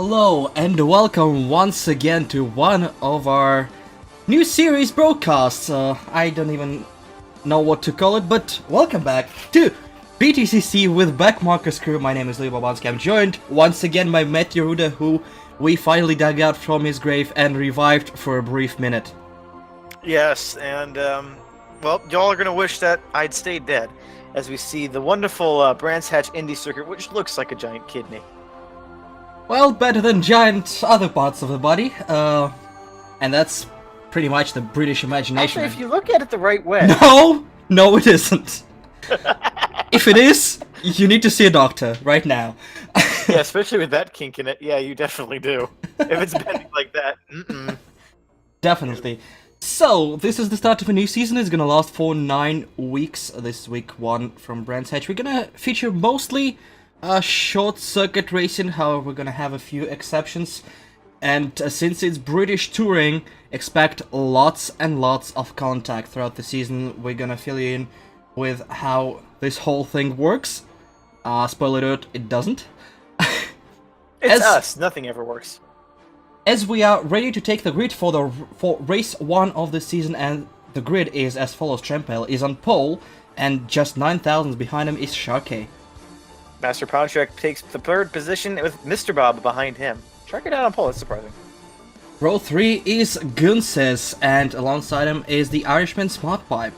Hello and welcome once again to one of our new series broadcasts. I don't even know what to call it, but welcome back to BTCC with Backmarker's crew. My name is Ilya Babansky. I'm joined once again by Mathew Ruda, who we finally dug out from his grave and revived for a brief minute. Yes, and well, y'all are gonna wish that I'd stayed dead, as we see the wonderful Brands Hatch Indie Circuit, which looks like a giant kidney. Well, better than giant other parts of the body, and that's pretty much the British imagination. Actually, if you look at it the right way. No, it isn't. If it is, you need to see a doctor right now. Yeah, especially with that kink in it. Yeah, you definitely do. If it's bending like that, Definitely. So, this is the start of a new season. It's gonna last for 9 weeks. This week 1 from Brands Hatch. We're gonna feature mostly short circuit racing, however we're gonna have a few exceptions. And since it's British touring, expect lots and lots of contact throughout the season. We're gonna fill you in with how this whole thing works. Spoiler alert, it doesn't. it's us. Nothing ever works. As we are ready to take the grid for race 1 of the season, and the grid is as follows. Trempel is on pole, and just 9,000 behind him is Sharkey. Master Contract takes the 3rd position with Mr. Bob behind him. Track it out on pole, that's surprising. Row 3 is Gunses, and alongside him is the Irishman Smart Pipe.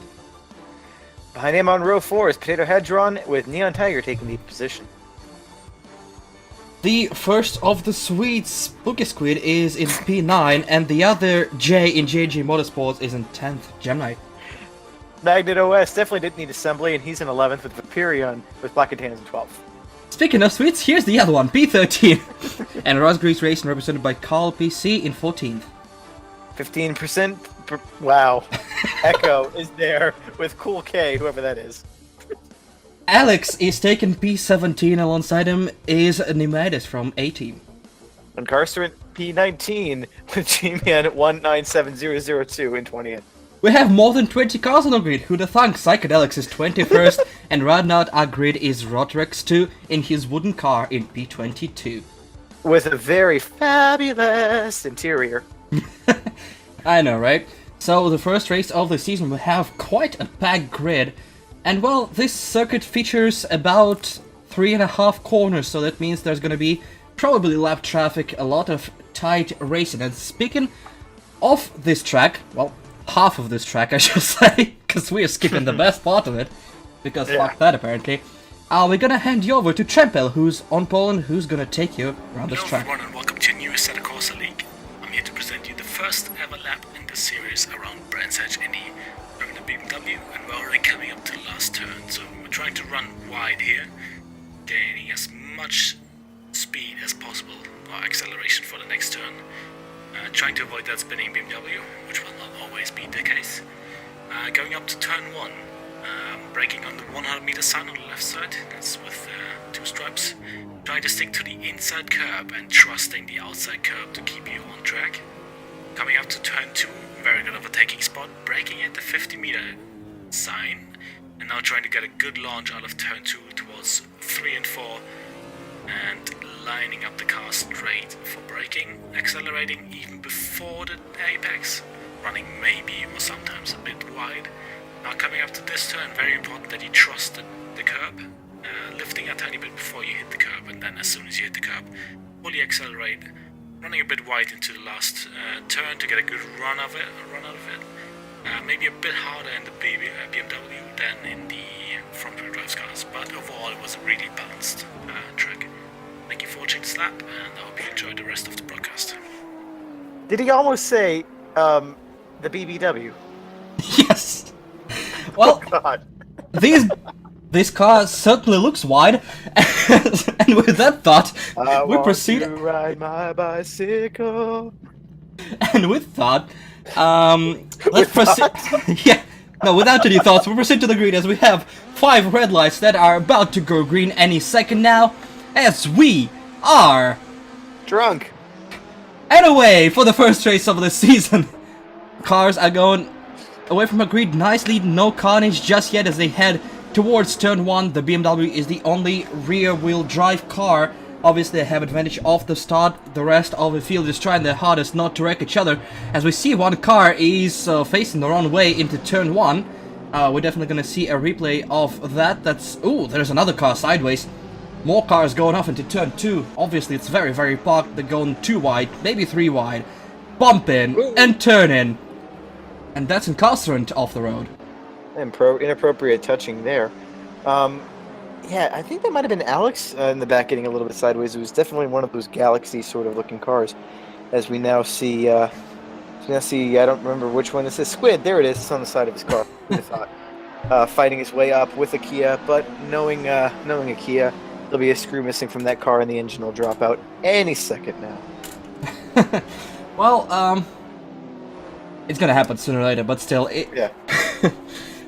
Behind him on row 4 is Potato Hedron, with Neon Tiger taking the position. The first of the Swedes, Boogie Squid, is in P9, and the other J in JG Motorsports is in 10th, Gemini. Magnet OS definitely didn't need assembly, and he's in 11th with Viperion, with Black and Tans in 12th. Speaking of Swedes, here's the other one, P13. And Rosgrease Racing, represented by Carl PC, in 14th. 15%, wow. Echo is there with Cool K, whoever that is. Alex is taking P17, alongside him is Nemidis from A-Team. Incarcerate P19 with G-Man 197002 in 20th. We have more than 20 cars on the grid. Who'da thunk? Psychedelics is 21st, and rounding out our grid is Rodrex 2 in his wooden car in P22. With a very fabulous interior. I know, right? So the first race of the season will have quite a packed grid. And well, this circuit features about 3.5 corners, so that means there's gonna be probably lap traffic, a lot of tight racing. And speaking of this track, well, half of this track I should say, because we are skipping the best part of it, because fuck that apparently. We're gonna hand you over to Trempel, who's on pole and who's gonna take you around this track. Hello everyone and welcome to a new Assetto Corsa League. I'm here to present you the first ever lap in this series around Brands Hatch Indy. We're in the BMW and we're already coming up to the last turn, so we're trying to run wide here, gaining as much speed as possible, or acceleration for the next turn. Trying to avoid that spinning BMW, which will not always be the case. Going up to turn 1, braking on the 100 meter sign on the left side, that's with 2 stripes. Trying to stick to the inside curb and trusting the outside curb to keep you on track. Coming up to turn 2, very good overtaking spot, braking at the 50 meter sign, and now trying to get a good launch out of turn 2 towards 3 and 4. And lining up the car straight for braking, accelerating even before the apex, running maybe or sometimes a bit wide. Now coming up to this turn, very important that you trust the curb, lifting a tiny bit before you hit the curb, and then as soon as you hit the curb, fully accelerate, running a bit wide into the last turn to get a good run out of it. Maybe a bit harder in the BMW than in the front-wheel drive cars, but overall it was a really balanced track. Thank you for watching this lap, and I hope you enjoy the rest of the broadcast. Did he almost say, the BBW? Yes! Well, Oh, God. this car certainly looks wide, and with that thought, we proceed. I want to ride my bicycle. And with that, let's proceed. Yeah, no, without any thoughts, we proceed to the grid as we have 5 red lights that are about to go green any second now, as we are Drunk. and away for the first race of the season. Cars are going away from a grid nicely, no carnage just yet as they head towards turn 1. The BMW is the only rear-wheel drive car Obviously, they have advantage of the start. The rest of the field is trying their hardest not to wreck each other. As we see, one car is facing the wrong way into turn 1. We're definitely going to see a replay of that. Ooh, there's another car sideways. More cars going off into turn 2. Obviously, it's very, very parked. They're going 2 wide, maybe 3 wide. Bump in and turn in. And that's incarcerant off the road. Inappropriate touching there. Yeah, I think that might have been Alex in the back getting a little bit sideways. It was definitely one of those Galaxy sort of looking cars. As we now see, I don't remember which one this is. Squid, there it is. It's on the side of his car. I thought. Fighting his way up with a Kia, but knowing a Kia, there'll be a screw missing from that car and the engine will drop out any second now. Well, it's gonna happen sooner or later, but still, yeah.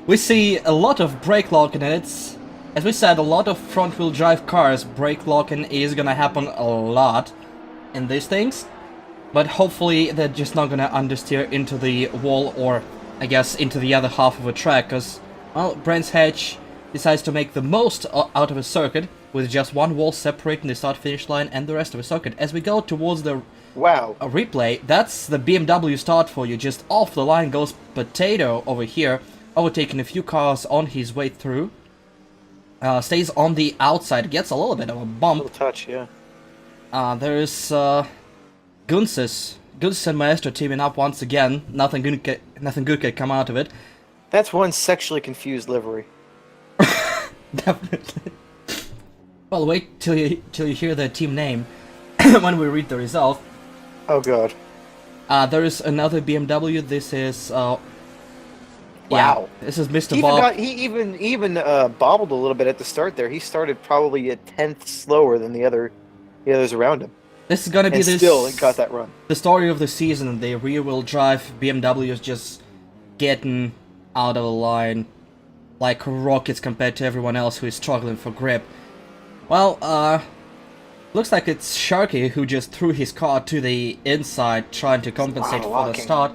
We see a lot of brake locking, and it's, as we said, a lot of front-wheel drive cars. Brake locking is gonna happen a lot in these things, but hopefully they're just not gonna understeer into the wall, or I guess into the other half of a track, because, well, Brands Hatch decides to make the most out of a circuit with just one wall separating the start-finish line and the rest of the circuit. As we go towards the replay, that's the BMW start for you. Just off the line goes Potato over here, overtaking a few cars on his way through. Stays on the outside, gets a little bit of a bump. A little touch, yeah. There's Gunsis and Maestro teaming up once again. Nothing good can come out of it. That's one sexually confused livery. Definitely. Well, wait till you hear the team name when we read the result. Oh god. There is another BMW. This is wow. This is Mr. Bob. He even bobbled a little bit at the start there. He started probably a tenth slower than the others around him. This is gonna be still got that run. The story of the season. The rear-wheel drive BMW is just getting out of the line like rockets compared to everyone else who is struggling for grip. Well, looks like it's Sharky who just threw his car to the inside, trying to compensate for the start.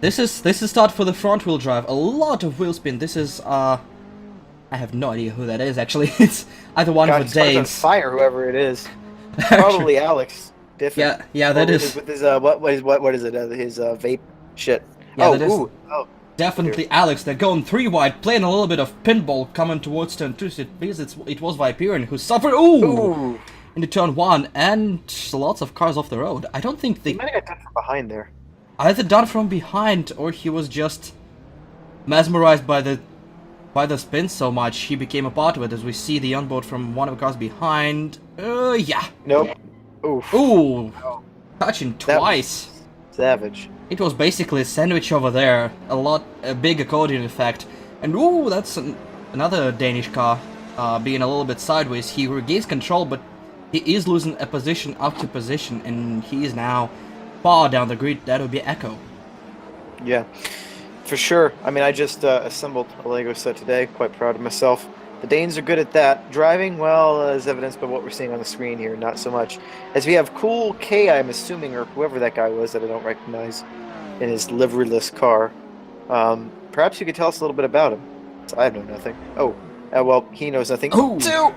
This is start for the front wheel drive. A lot of wheel spin. This is I have no idea who that is actually. It's either one of the Danes. On fire, whoever it is. Probably Alex. Different. Yeah, that is. With his what is it? His vape shit. Yeah, Oh. Definitely Alex. They're going 3 wide, playing a little bit of pinball coming towards turn 2. Because it was Viperian who suffered. Ooh! Into turn 1, and lots of cars off the road. I don't think He might have got done from behind there. Either done from behind, or he was just mesmerized by the spin so much he became a part of it. As we see the onboard from one of the cars behind. Yeah. Nope. Oof. Ooh. Touching twice. Savage. It was basically a sandwich over there, a big accordion effect, and ooh, that's another Danish car being a little bit sideways. He regains control, but he is losing a position up to position, and he is now far down the grid. That would be Echo. Yeah, for sure. I mean, I just assembled a Lego set today. Quite proud of myself. The Danes are good at that. Driving, well, as evidenced by what we're seeing on the screen here, not so much. As we have Cool K, I'm assuming, or whoever that guy was that I don't recognize, in his liveryless car. Perhaps you could tell us a little bit about him. I know nothing. Oh, well, he knows nothing. Oh!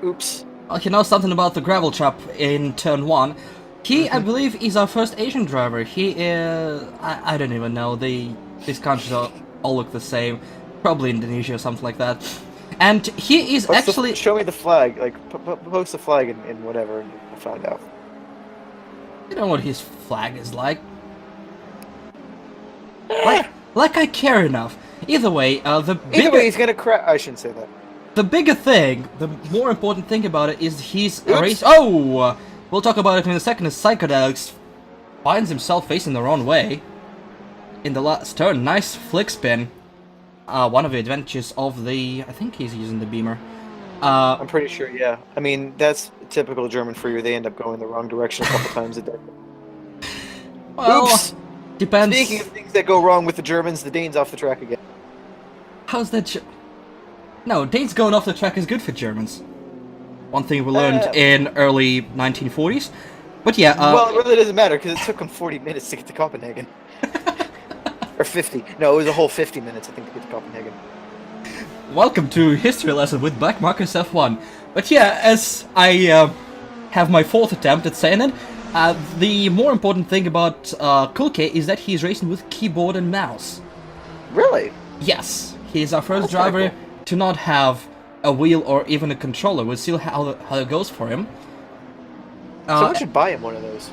Oops. Well, he knows something about the gravel trap in turn 1. He, I believe, is our first Asian driver. He is... I don't even know. These countries all look the same. Probably Indonesia or something like that. And he is actually... Show me the flag. Like, post the flag in whatever, and we'll find out. You know what his flag is like. Like I care enough. Either way, he's gonna crash. I shouldn't say that. The bigger thing, the more important thing about it is he's race. Oh! We'll talk about it in a second. As Psychedelics finds himself facing the wrong way in the last turn. Nice flick spin. One of the advantages of the... I think he's using the Beamer. I'm pretty sure, yeah. I mean, that's typical German for you. They end up going the wrong direction a couple times a day. Well, oops! Depends. Speaking of things that go wrong with the Germans, the Danes off the track again. How's that... No, Danes going off the track is good for Germans. One thing we learned in early 1940s. But yeah... well, it really doesn't matter, because it took them 40 minutes to get to Copenhagen. Or 50. No, it was a whole 50 minutes, I think, to get to Copenhagen. Welcome to History Lesson with Black Marcus F1. But yeah, as I have my fourth attempt at saying it. The more important thing about Kulke is that he's racing with keyboard and mouse. Really? Yes, he's our first That's driver kinda to not have a wheel or even a controller. We'll see how it goes for him. Someone should buy him one of those.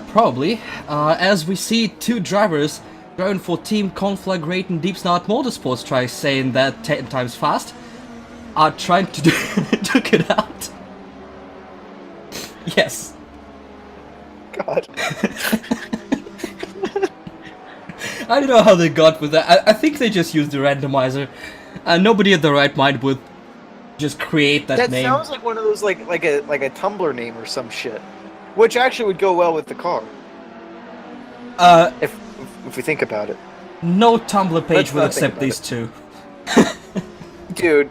Probably. As we see two drivers driving for Team Conflagrating Deep Snot Motorsports, try saying that 10 times fast, are trying to duke it out. Yes. God. I don't know how they got with that. I think they just used the randomizer. Nobody at the right mind would just create that name. That sounds like one of those like a Tumblr name or some shit, which actually would go well with the car. If we think about it. No Tumblr page Let's will not think accept about these it. two. Dude,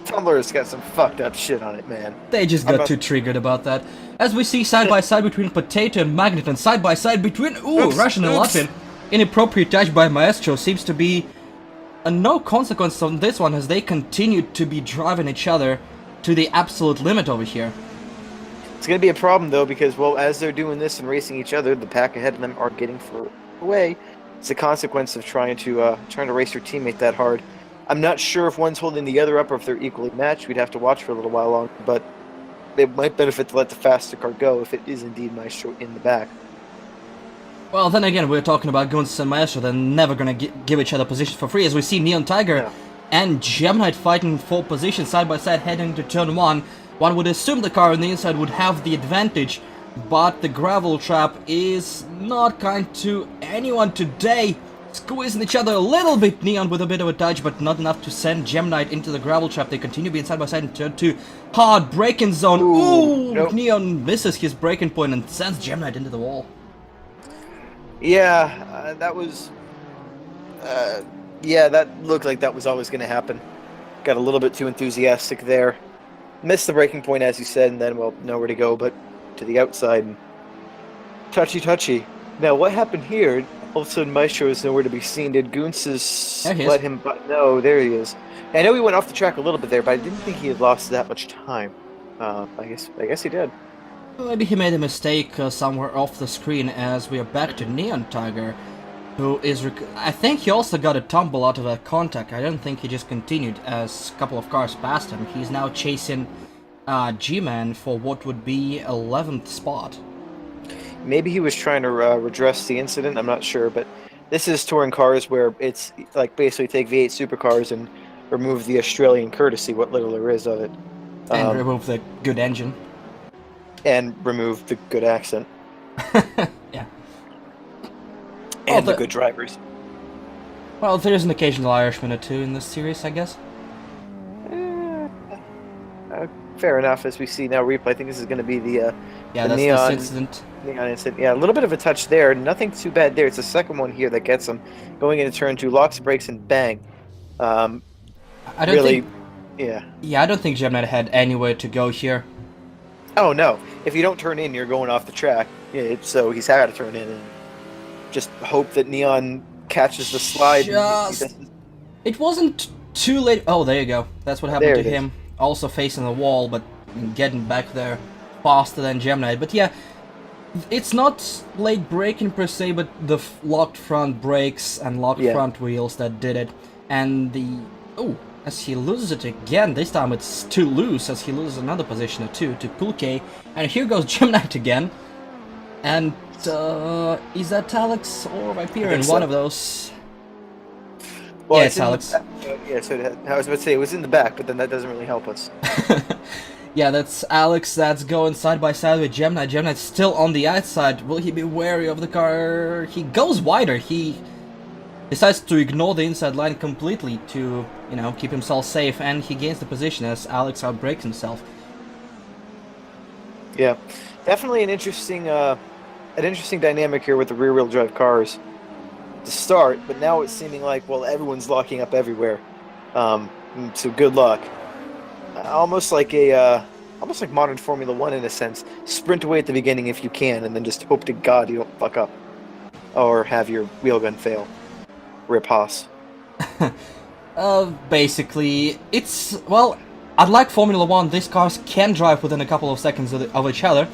Tumblr's got some fucked up shit on it, man. They just got too triggered about that. As we see side by side between Potato and Magnet, and side by side between Russian and Latvian. Inappropriate touch by Maestro seems to be no consequence on this one, as they continue to be driving each other to the absolute limit over here. It's going to be a problem, though, because, well, as they're doing this and racing each other, the pack ahead of them are getting further away. It's a consequence of trying to race your teammate that hard. I'm not sure if one's holding the other up or if they're equally matched. We'd have to watch for a little while longer, but it might benefit to let the faster car go if it is indeed Maestro in the back. Well, then again, we're talking about Guns and Maestro. They're never gonna give each other positions for free, as we see Neon Tiger and Gemini fighting for position side by side heading to turn 1. One would assume the car on the inside would have the advantage, but the gravel trap is not kind to anyone today. Squeezing each other a little bit, Neon with a bit of a touch, but not enough to send Gemini into the gravel trap. They continue being side by side in turn 2. Hard braking zone. Ooh, nope. Neon misses his braking point and sends Gemini into the wall. Yeah, that was... yeah, that looked like that was always going to happen. Got a little bit too enthusiastic there. Missed the breaking point, as you said, and then, well, nowhere to go but to the outside. And touchy. Now, what happened here? All of a sudden, Maestro is nowhere to be seen. Did Goonses let him... No, there he is. I know he went off the track a little bit there, but I didn't think he had lost that much time. I guess he did. Maybe he made a mistake somewhere off the screen, as we are back to Neon Tiger, who is... I think he also got a tumble out of that contact. I don't think he just continued, as a couple of cars passed him. He's now chasing G-Man for what would be 11th spot. Maybe he was trying to redress the incident, I'm not sure, but this is touring cars where it's like basically take V8 supercars and remove the Australian courtesy, what little there is of it. And remove the good engine. And remove the good accent. Yeah. And the good drivers. Well, there is an occasional Irishman or two in this series, I guess. Fair enough, as we see now replay. I think this is going to be the that's neon this incident. Neon incident. Yeah, a little bit of a touch there. Nothing too bad there. It's the second one here that gets him. Going into turn 2, locks, brakes, and bang. I don't really, think... Yeah. Yeah, I don't think Gemini had anywhere to go here. Oh, no. If you don't turn in, you're going off the track. Yeah, so he's had to turn in and just hope that Neon catches the slide. It wasn't too late. Oh, there you go. That's what happened to him. Also facing the wall, but getting back there faster than Gemini. But yeah, it's not late braking per se, but the locked front brakes and locked front wheels that did it. And the... Oh, as he loses it again, this time it's too loose, as he loses another position or two to Pulke. And here goes Gemini again. And is that Alex or Viper in one of those? Well, yeah, it's Alex. Yeah, so I was about to say it was in the back, but then that doesn't really help us. Yeah, that's Alex. That's going side by side with Gemini. Gemini's still on the outside. Will he be wary of the car? He goes wider. He decides to ignore the inside line completely to, you know, keep himself safe, and he gains the position as Alex outbrakes himself. Yeah, definitely an interesting dynamic here with the rear-wheel drive cars to start, but now it's seeming like, well, everyone's locking up everywhere. So good luck. Almost like modern Formula One in a sense. Sprint away at the beginning if you can, and then just hope to God you don't fuck up or have your wheel gun fail. Rip Haas. Basically, it's, well, unlike Formula 1, these cars can drive within a couple of seconds of each other,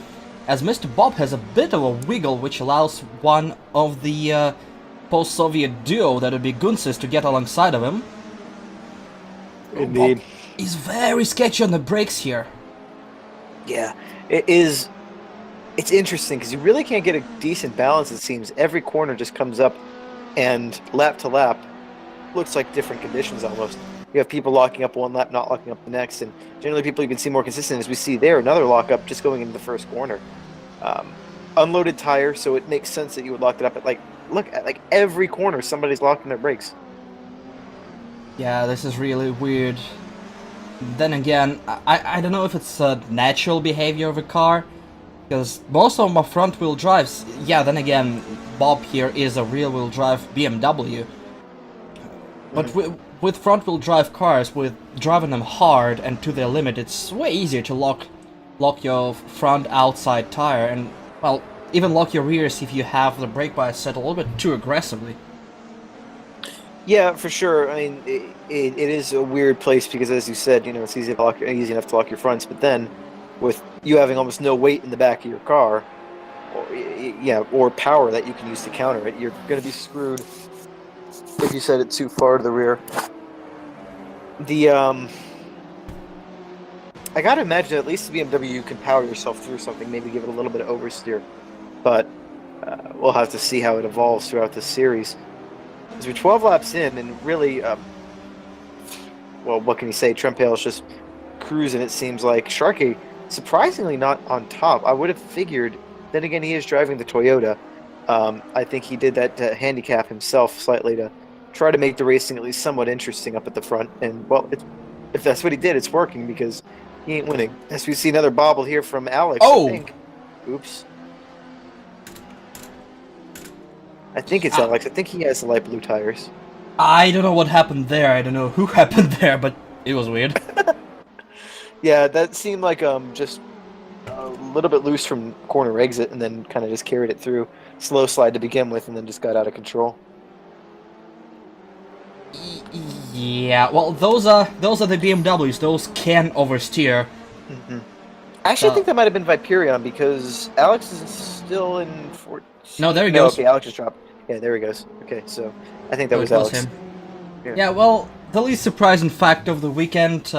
as Mr. Bob has a bit of a wiggle which allows one of the post-Soviet duo, that would be Gunsis, to get alongside of him. Indeed. He's very sketchy on the brakes here. Yeah, it is. It's interesting because you really can't get a decent balance, it seems. Every corner just comes up, and lap to lap looks like different conditions almost. You have people locking up one lap, not locking up the next, and generally people you can see more consistent, as we see there, another lockup just going into the first corner. Unloaded tire, so it makes sense that you would lock it up at, like, look at, like, every corner somebody's locking their brakes. Yeah, this is really weird. Then again, I don't know if it's a natural behavior of a car, because most of them are front-wheel drives. Yeah, then again, Bob here is a rear-wheel drive BMW. But with front-wheel drive cars, with driving them hard and to their limit, it's way easier to lock your front outside tire and, well, even lock your rears if you have the brake bias set a little bit too aggressively. Yeah, for sure. I mean, it is a weird place because, as you said, it's easy enough to lock your fronts, but then with you having almost no weight in the back of your car, or power that you can use to counter it, you're going to be screwed if you set it too far to the rear. I gotta imagine at least the BMW you can power yourself through something, maybe give it a little bit of oversteer, but we'll have to see how it evolves throughout this series. As we're 12 laps in, and really, well, what can you say? Trempale's just cruising, it seems like. Sharkey, surprisingly not on top. I would have figured, then again, he is driving the Toyota. I think he did that to handicap himself slightly to try to make the racing at least somewhat interesting up at the front. And, well, if that's what he did, it's working because he ain't winning. As we see another bobble here from Alex, Oh! I think. Oops. I think it's Alex. I think he has the light blue tires. I don't know what happened there. I don't know who happened there, but it was weird. Yeah, that seemed like just a little bit loose from corner exit, and then kind of just carried it through. Slow slide to begin with, and then just got out of control. Yeah, well, those are the BMWs. Those can oversteer. Mm-hmm. Actually, I think that might have been Viperion because Alex is still in 14. No, there he goes. Okay, Alex just dropped. Yeah, there he goes. Okay, so I think that was Alex. Him. Yeah, well, the least surprising fact of the weekend,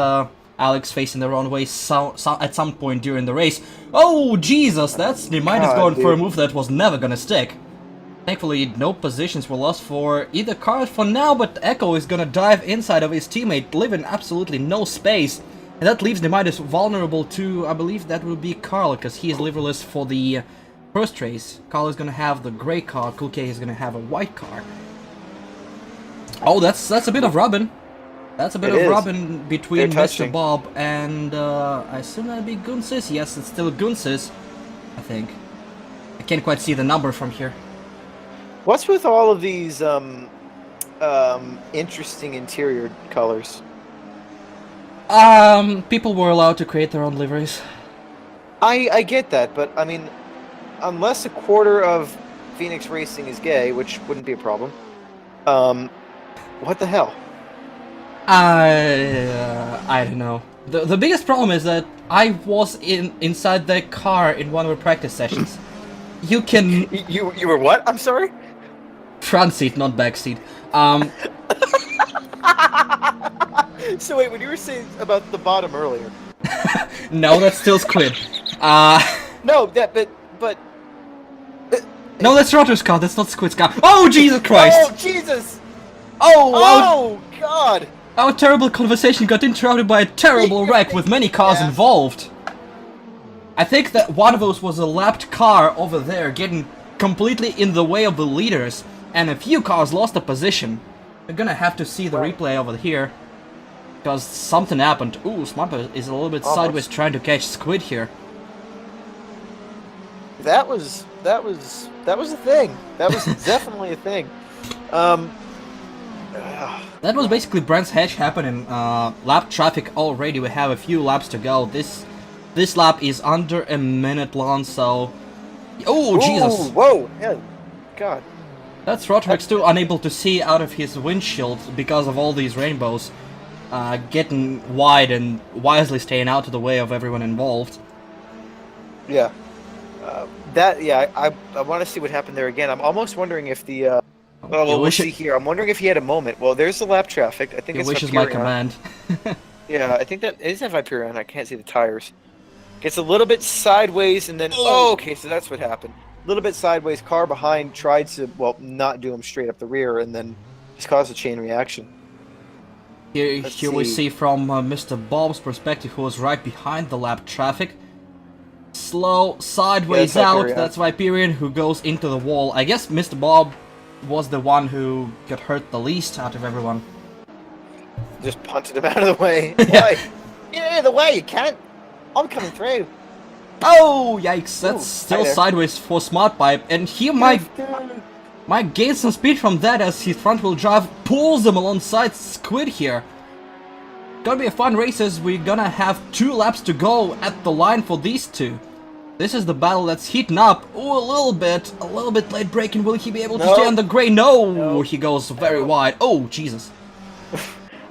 Alex facing the wrong way at some point during the race. Oh, Jesus, the Midas going for a move that was never gonna stick. Thankfully, no positions were lost for either car for now, but Echo is gonna dive inside of his teammate, leaving absolutely no space. And that leaves Midas vulnerable to, I believe that will be Carl, because he is liverless for the first race. Carl is gonna have the gray car, Cool K is gonna have a white car. Oh, that's a bit of rubbing. That's a bit of rubbing between Mr. Bob and, I assume that'd be Gunsis? Yes, it's still Gunsis, I think. I can't quite see the number from here. What's with all of these interesting interior colors? People were allowed to create their own liveries. I get that, but I mean, unless a quarter of Phoenix Racing is gay, which wouldn't be a problem, what the hell? I don't know. The biggest problem is that I was inside the car in one of the practice sessions. You can... You were what? I'm sorry? Front seat, not back seat. So wait, when you were saying about the bottom earlier... No, that's still Squid. No, but... No, that's Rotter's car, that's not Squid's car. Oh, Jesus Christ! Oh, Jesus! Oh, God! Our terrible conversation got interrupted by a terrible wreck with many cars involved. I think that one of those was a lapped car over there, getting completely in the way of the leaders, and a few cars lost a position. We're gonna have to see the replay over here, because something happened. Ooh, Smurper is a little bit sideways trying to catch Squid here. That was a thing. That was definitely a thing. That was basically Brand's Hedge happening. Lap traffic already. We have a few laps to go. This lap is under a minute long, so... Oh, Jesus! Whoa! Yeah, God. That's Roderick still unable to see out of his windshield because of all these rainbows. getting wide and wisely staying out of the way of everyone involved. Yeah. I want to see what happened there again. I'm almost wondering if the we'll see here. I'm wondering if he had a moment. Well, there's the lap traffic. I think Your it's wish is my Hyperion. command. Yeah, I think that is a Hyperion. I can't see the tires. Gets a little bit sideways and then okay, so that's what happened. A little bit sideways, car behind tried to not do him straight up the rear and then just caused a chain reaction. Here we see from Mr. Bob's perspective, who was right behind the lap traffic. Slow, sideways out, that's Hyperion, who goes into the wall. I guess Mr. Bob was the one who got hurt the least out of everyone. Just punted him out of the way. Why? Get out of the way, you can't. I'm coming through. Oh, yikes, that's still there. sideways for Smart Pipe, and he might gain some speed from that as his front wheel drive pulls him alongside Squid here. Gonna be a fun race as we're gonna have 2 laps to go at the line for these two. This is the battle that's heating up. Oh, a little bit late braking. Will he be able to stay on the gray? No, he goes very wide. Oh, Jesus.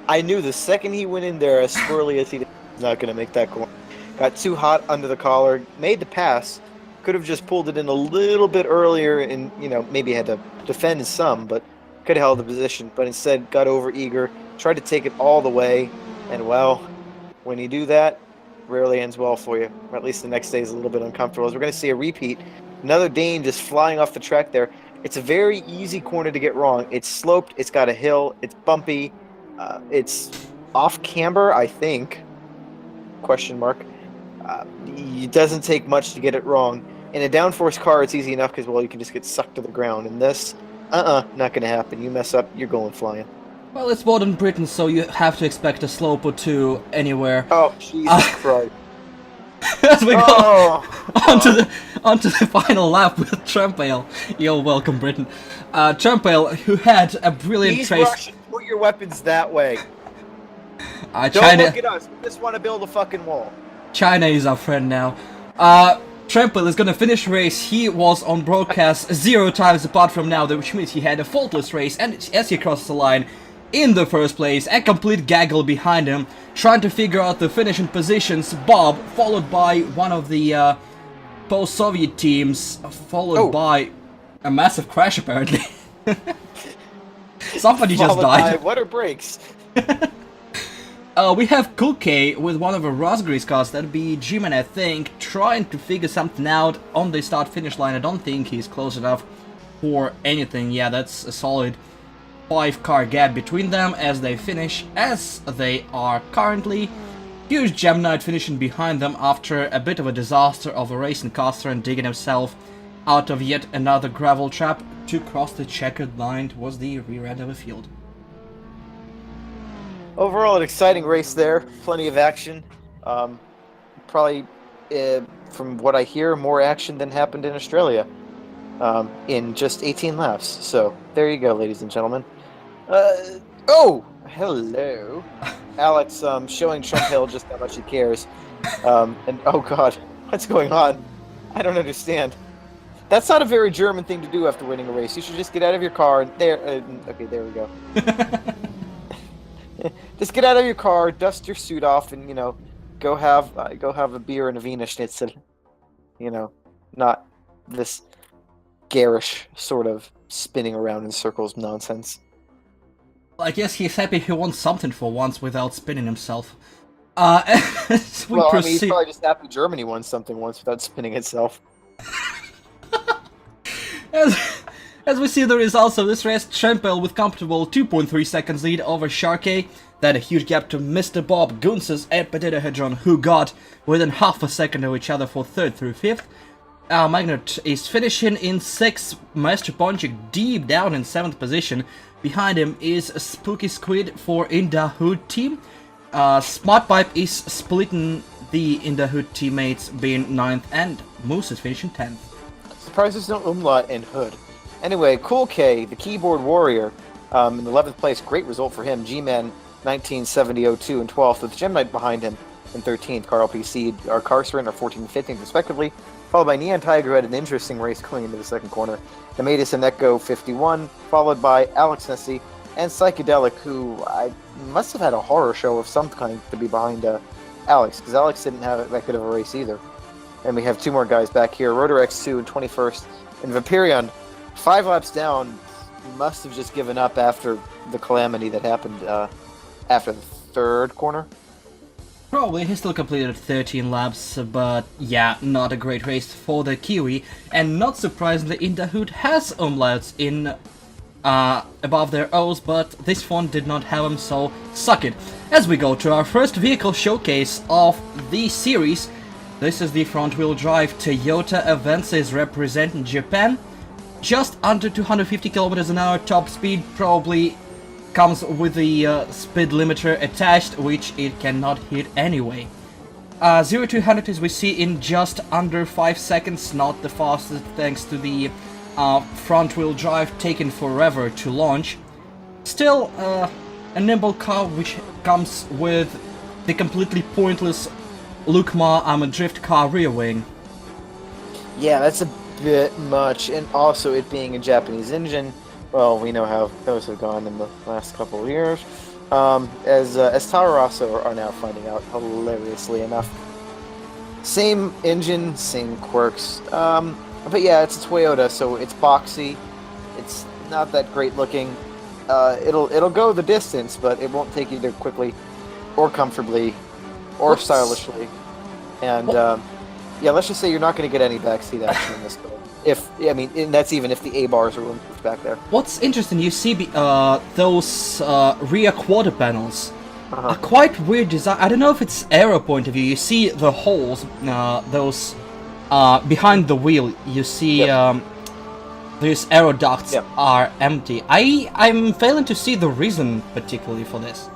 I knew the second he went in there, as squirrely as he did, he was not going to make that corner. Got too hot under the collar, made the pass, could have just pulled it in a little bit earlier and, maybe had to defend some, but could have held the position. But instead, got over eager, tried to take it all the way, and well, when you do that, rarely ends well for you. Or at least the next day is a little bit uncomfortable. As we're going to see a repeat. Another Dane just flying off the track there. It's a very easy corner to get wrong. It's sloped, it's got a hill, it's bumpy, it's off camber, I think. Question mark. It doesn't take much to get it wrong. In a downforce car, it's easy enough because, you can just get sucked to the ground. In this, not going to happen. You mess up, you're going flying. Well, it's modern Britain, so you have to expect a slope or two anywhere. Oh, Jesus Christ. As we go onto the final lap with Trumpale. You're welcome, Britain. Trumpale, who had a brilliant race. Russian, put your weapons that way. Don't China, look at us. We just want to build a fucking wall. China is our friend now. Trumpale is gonna finish race. He was on broadcast 0 times apart from now, which means he had a faultless race. And as he crossed the line in the first place, a complete gaggle behind him, trying to figure out the finishing positions. Bob, followed by one of the post-Soviet teams, followed by a massive crash apparently. Somebody just died. What are brakes? We have Cool K with one of the Rosgary's cars, that'd be G-Man I think, trying to figure something out on the start-finish line. I don't think he's close enough for anything. Yeah, that's a solid 5-car gap between them as they finish as they are currently. Huge Gem Knight finishing behind them after a bit of a disaster of a racing caster and digging himself out of yet another gravel trap to cross the checkered line towards the rear end of the field. Overall, an exciting race there. Plenty of action. Probably, from what I hear, more action than happened in Australia in just 18 laps. So, there you go, ladies and gentlemen. Oh! Hello. Alex showing Trumpale just how much he cares. And, oh god, what's going on? I don't understand. That's not a very German thing to do after winning a race. You should just get out of your car and there... okay, there we go. Just get out of your car, dust your suit off, and go have a beer and a Wiener Schnitzel. Not this garish sort of spinning around in circles nonsense. I guess he's happy he won something for once without spinning himself. As we proceed... he's probably just happy Germany won something once without spinning itself. As we see the results of this race, Trumpale with comfortable 2.3 seconds lead over Sharkey. Then a huge gap to Mr. Bob, Gunses, and Potato Hedron, who got within half a second of each other for 3rd through 5th. Magnet is finishing in 6th, Maestro Ponchik deep down in 7th position. Behind him is Spooky Squid for In the Hood team. Smart Pipe is splitting the In the Hood teammates, being 9th, and Moose is finishing 10th. Surprised there's no umlaut in Hood. Anyway, Cool K, the keyboard warrior, in 11th place. Great result for him. G-Man 1970-02 in 12th, with Gem Knight behind him in 13th. Carl PC, our Carcerin are 14th and 15th respectively, followed by Neon Tiger, who had an interesting race going into the second corner. Demetis and Echo 51, followed by Alex Nessie and Psychedelic, who I must have had a horror show of some kind to be behind Alex, because Alex didn't have that good of a race either. And we have two more guys back here, Rotor X2 in 21st, and Vampirion, 5 laps down, must have just given up after the calamity that happened after the 3rd corner. Probably, he still completed 13 laps, but yeah, not a great race for the Kiwi, and not surprisingly, Indahood has umlauts in above their O's, but this font did not have them, so suck it. As we go to our first vehicle showcase of the series, this is the front-wheel drive Toyota Avensis representing Japan. Just under 250 kilometers an hour top speed, probably comes with the speed limiter attached, which it cannot hit anyway. 0 to 100 as we see in just under 5 seconds, not the fastest thanks to the front-wheel drive taken forever to launch. Still a nimble car which comes with the completely pointless Lukma I'm a drift car rear wing. Yeah, that's a bit much, and also it being a Japanese engine, well, we know how those have gone in the last couple of years, as Tararossa are now finding out, hilariously enough. Same engine, same quirks, but yeah, it's a Toyota, so it's boxy, it's not that great looking. It'll go the distance, but it won't take you there quickly, or comfortably, or stylishly, and yeah, let's just say you're not going to get any backseat action in this build. And that's even if the A-bars are removed back there. What's interesting, you see those rear quarter panels. A quite weird design. I don't know if it's aero point of view. You see the holes, those behind the wheel. You see these aero ducts are empty. I'm failing to see the reason particularly for this.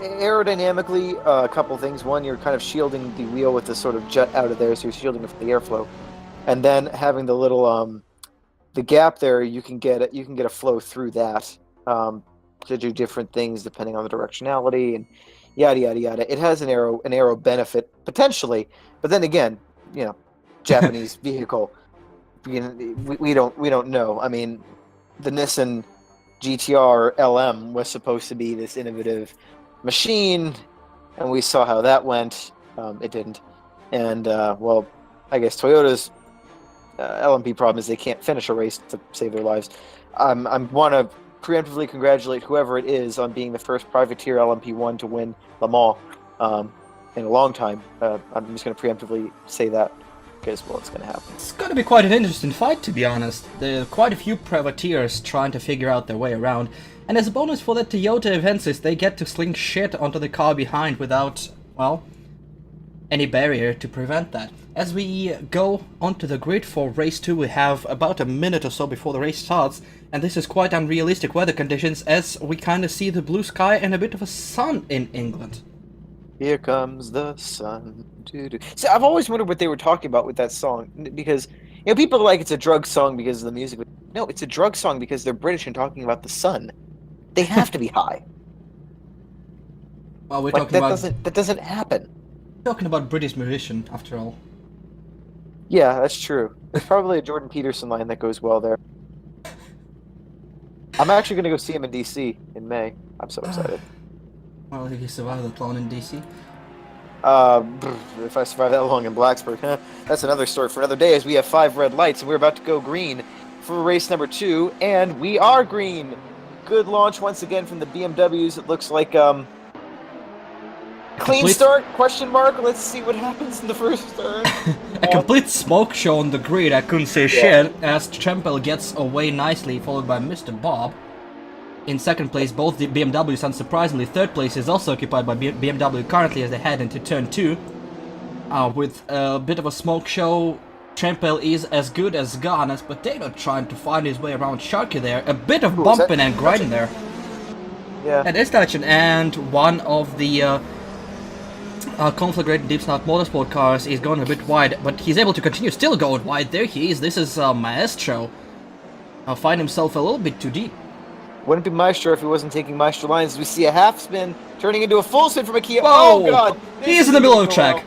Aerodynamically, a couple things. One, you're kind of shielding the wheel with this sort of jet out of there, so you're shielding it from the airflow. And then having the little the gap there, you can get a flow through that to do different things depending on the directionality and yada yada yada. It has an aero benefit potentially, but then again, Japanese vehicle, we don't know. I mean, the Nissan GTR LM was supposed to be this innovative machine, and we saw how that went. It didn't, and well, I guess Toyota's LMP problem is they can't finish a race to save their lives. I want to preemptively congratulate whoever it is on being the first privateer LMP1 to win Le Mans in a long time. I'm just going to preemptively say that because, well, it's going to happen. It's going to be quite an interesting fight, to be honest. There are quite a few privateers trying to figure out their way around. And as a bonus for the Toyota Avensis, they get to sling shit onto the car behind without, well, any barrier to prevent that. As we go onto the grid for race 2, we have about a minute or so before the race starts, and this is quite unrealistic weather conditions as we kind of see the blue sky and a bit of a sun in England. Here comes the sun. See, I've always wondered what they were talking about with that song, because people are like it's a drug song because of the music. No, it's a drug song because they're British and talking about the sun. They have to be high. Well, we're talking about that doesn't happen. Talking about British musician, after all. Yeah, that's true. There's probably a Jordan Peterson line that goes well there. I'm actually going to go see him in DC in May. I'm so excited. Well, if you survive that long in DC. If I survive that long in Blacksburg, that's another story for another day, as we have 5 red lights and we're about to go green for race number 2, and we are green. Good launch once again from the BMWs. It looks like clean start, question mark. Let's see what happens in the first turn. A complete smoke show on the grid, I couldn't say shit, as Trempel gets away nicely, followed by Mr. Bob. In second place, both the BMWs, unsurprisingly. Third place is also occupied by BMW currently as they head into turn 2. With a bit of a smoke show, Trempel is as good as gone, as Potato trying to find his way around Sharky there. A bit of bumping and grinding there. Yeah. That is touching, and one of the conflagrated Deep Snout Motorsport cars is going a bit wide, but he's able to continue still going wide. There he is. This is Maestro. Find himself a little bit too deep. Wouldn't be Maestro if he wasn't taking Maestro lines. We see a half spin turning into a full spin from a Kia. Whoa! Oh god! He is in the middle of the track.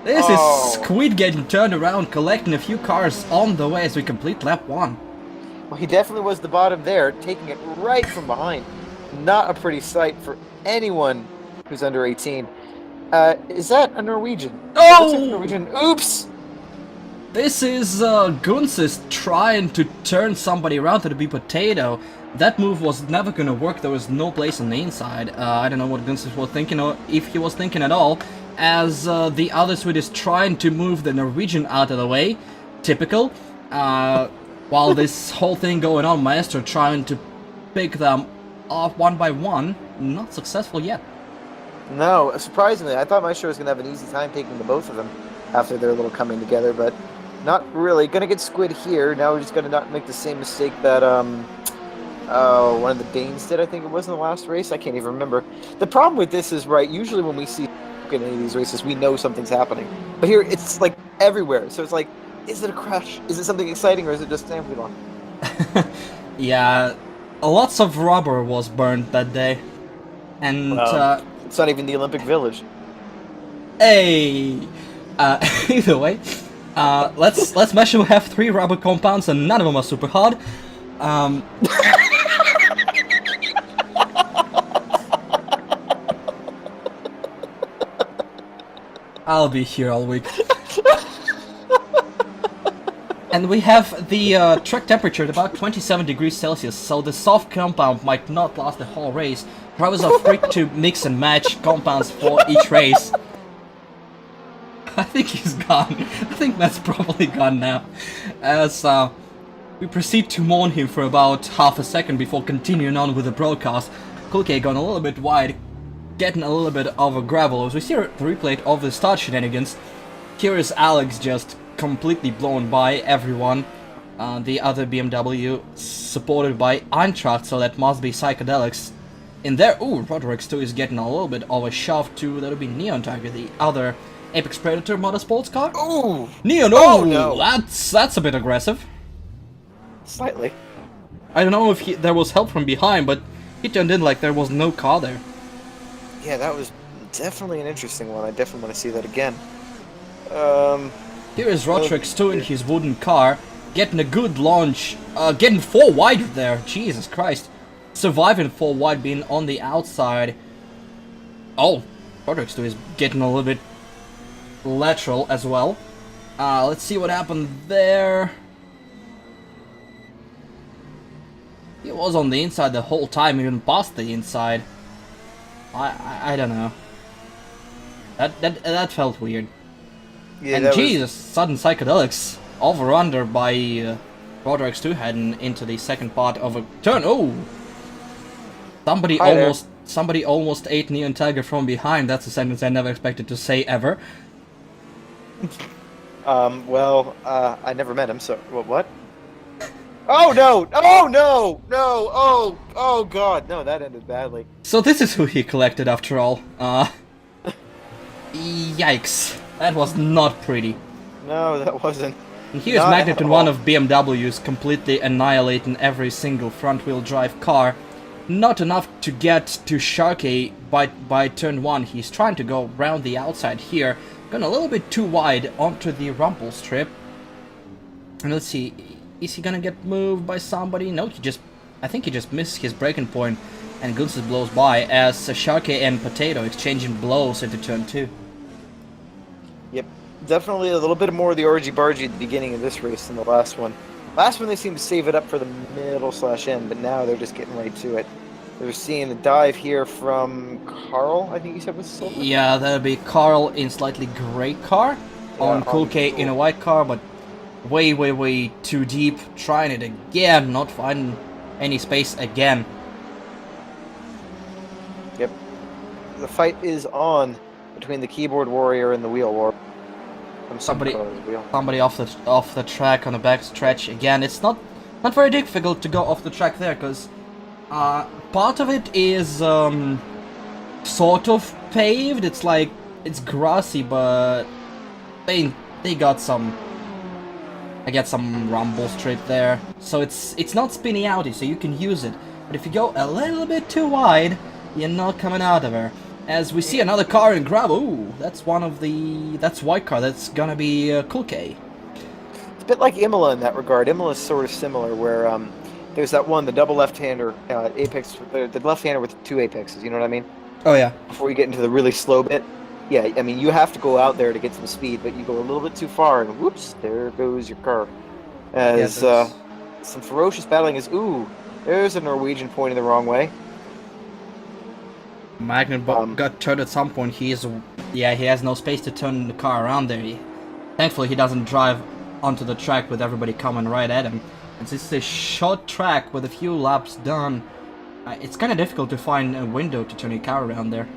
This is Squid getting turned around, collecting a few cars on the way as we complete lap 1. Well, he definitely was the bottom there, taking it right from behind. Not a pretty sight for anyone who's under 18. Is that a Norwegian? It looks like a Oh! Norwegian. Oops! This is Gunsis trying to turn somebody around to be Potato. That move was never gonna work, there was no place on the inside. I don't know what Gunsis was thinking, or if he was thinking at all, as the other Swede is trying to move the Norwegian out of the way. Typical. While this whole thing going on, Maestro trying to pick them off one by one. Not successful yet. No, surprisingly, I thought Maestro was going to have an easy time taking the both of them after their little coming together, but not really. Going to get squid here. Now we're just going to not make the same mistake that one of the Danes did, I think it was, in the last race. I can't even remember. The problem with this is, right, usually when we see in any of these races, we know something's happening. But here, it's like everywhere. So it's like, is it a crash? Is it something exciting, or is it just ambulance? Yeah, lots of rubber was burned that day. And, It's not even the Olympic Village. hey! Either way, let's mention we have 3 rubber compounds and none of them are super hard. I'll be here all week. And we have the track temperature at about 27 degrees Celsius, so the soft compound might not last the whole race. Drivers are free to mix and match compounds for each race. I think he's gone. I think Matt's probably gone now. As we proceed to mourn him for about half a second before continuing on with the broadcast. Kulke gone a little bit wide, getting a little bit of a gravel. As we see the replay of the start shenanigans, here is Alex just completely blown by everyone. The other BMW supported by Eintracht, so that must be Psychedelics. In there, ooh, Roderick's too is getting a little bit of a shove to, that'll be Neon Tiger, the other Apex Predator motorsports car. Ooh! Neon, Oh, oh, no. That's a bit aggressive. Slightly. I don't know if there was help from behind, but he turned in like there was no car there. Yeah, that was definitely an interesting one. I definitely want to see that again. Here is Roderick's too in his wooden car, getting a good launch, getting 4 wide there, Jesus Christ. Surviving 4 wide, being on the outside. Oh, Roderick's too is getting a little bit lateral as well. Let's see what happened there. He was on the inside the whole time, even past the inside. I don't know. That felt weird. Yeah, And that Jesus, sudden psychedelics over under by Roderick's 2 heading into the second part of a turn. Oh, somebody almost ate Neon Tiger from behind. That's a sentence I never expected to say ever. Well, I never met him, so what? Oh no! Oh no! No! Oh God! No, that ended badly. So this is who he collected after all. Yikes, that was not pretty. No, that wasn't. And here's Not Magnet at in one all. of BMW's, completely annihilating every single front-wheel drive car. Not enough to get to Sharkey by turn 1. He's trying to go around the outside here. Gone a little bit too wide onto the rumble strip. And let's see, is he gonna get moved by somebody? No, I think he just missed his breaking point, and Gunsis blows by as Sharkey and Potato exchanging blows into turn 2. Yep, definitely a little bit more of the orgy-bargy at the beginning of this race than the last one. Last one they seemed to save it up for the middle/end, but now they're just getting right to it. They're seeing a dive here from Carl, I think you said was silver? Yeah, that'll be Carl in slightly grey car, on Cool K in a white car, but way too deep. Trying it again, not finding any space again. Yep. The fight is on between the keyboard warrior and the wheel warrior. Somebody off the track on the back stretch again. It's not very difficult to go off the track there, because part of it is sort of paved. It's like it's grassy, but they got some. I get some rumble strip there, so it's not spinny outy, so you can use it. But if you go a little bit too wide, you're not coming out of her. As we see another car in grab. Ooh, that's white car. That's gonna be Cool K. a bit like Imola in that regard. Imola is sort of similar, where there's that one, the double left-hander apex, the left-hander with 2 apexes. You know what I mean? Oh yeah. Before you get into the really slow bit. Yeah, I mean, you have to go out there to get some speed, but you go a little bit too far, and whoops, there goes your car. As some ferocious battling is, ooh, there's a Norwegian pointing the wrong way. Magnet got turned at some point. He has no space to turn the car around there. Thankfully, he doesn't drive onto the track with everybody coming right at him. And since it's a short track with a few laps done, it's kind of difficult to find a window to turn your car around there.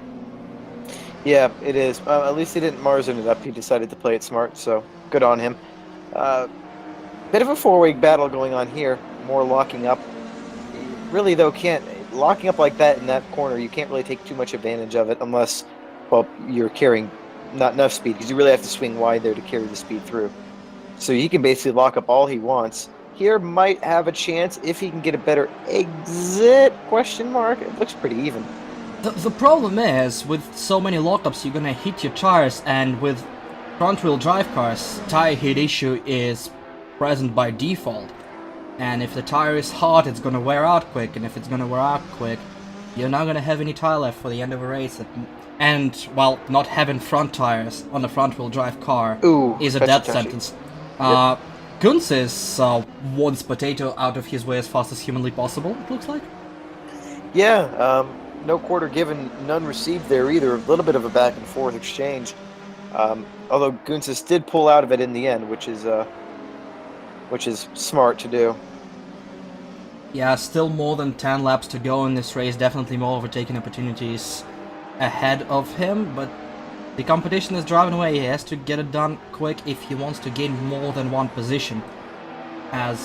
Yeah, it is. At least he didn't Marzin it up. He decided to play it smart, so good on him. Bit of a four-way battle going on here. More locking up. Really, though, locking up like that in that corner, you can't really take too much advantage of it unless, well, you're carrying not enough speed, because you really have to swing wide there to carry the speed through. So he can basically lock up all he wants. Here might have a chance if he can get a better exit, question mark. It looks pretty even. The problem is, with so many lockups, you're gonna hit your tires, and with front-wheel drive cars, tire hit issue is present by default. And if the tire is hot, it's gonna wear out quick, and if it's gonna wear out quick, you're not gonna have any tire left for the end of a race. And, well, not having front tires on a front-wheel drive car is a death sentence. Yep. Gunsis wants Potato out of his way as fast as humanly possible, it looks like. Yeah, no quarter given, none received there either. A little bit of a back and forth exchange. Although Gunsis did pull out of it in the end, which is smart to do. Yeah, still more than 10 laps to go in this race. Definitely more overtaking opportunities ahead of him, but the competition is driving away. He has to get it done quick if he wants to gain more than one position. As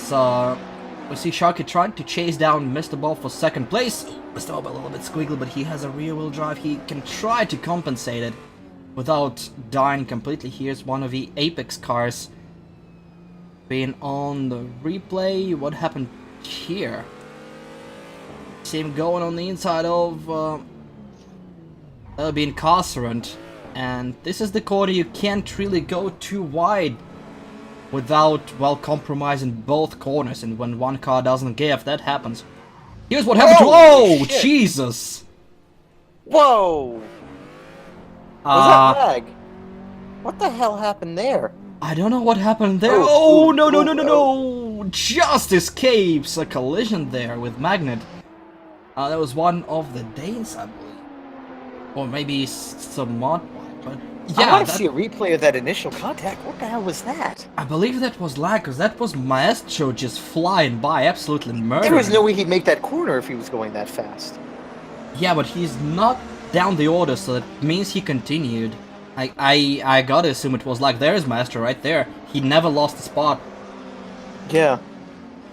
we see Sharky trying to chase down Mr. Bob for second place. Mr. Bob a little bit squiggly, but he has a rear-wheel drive. He can try to compensate it without dying completely. Here's one of the Apex cars being on the replay. What happened here? See him going on the inside of being Carcerant. And this is the corner you can't really go too wide without, well, compromising both corners. And when one car doesn't give, that happens. Here's what happened to... Oh, shit. Jesus! Whoa! Was that lag? What the hell happened there? I don't know what happened there. No! Just escapes a collision there with Magnet. That was one of the Danes, I believe. Or maybe some mod one, but yeah. I want to see a replay of that initial contact. What the hell was that? I believe that was lag, because that was Maestro just flying by, absolutely murdering. There was no way he'd make that corner if he was going that fast. Yeah, but he's not down the order, so that means he continued. I gotta assume it was like, there's Maestro right there. He never lost a spot. Yeah.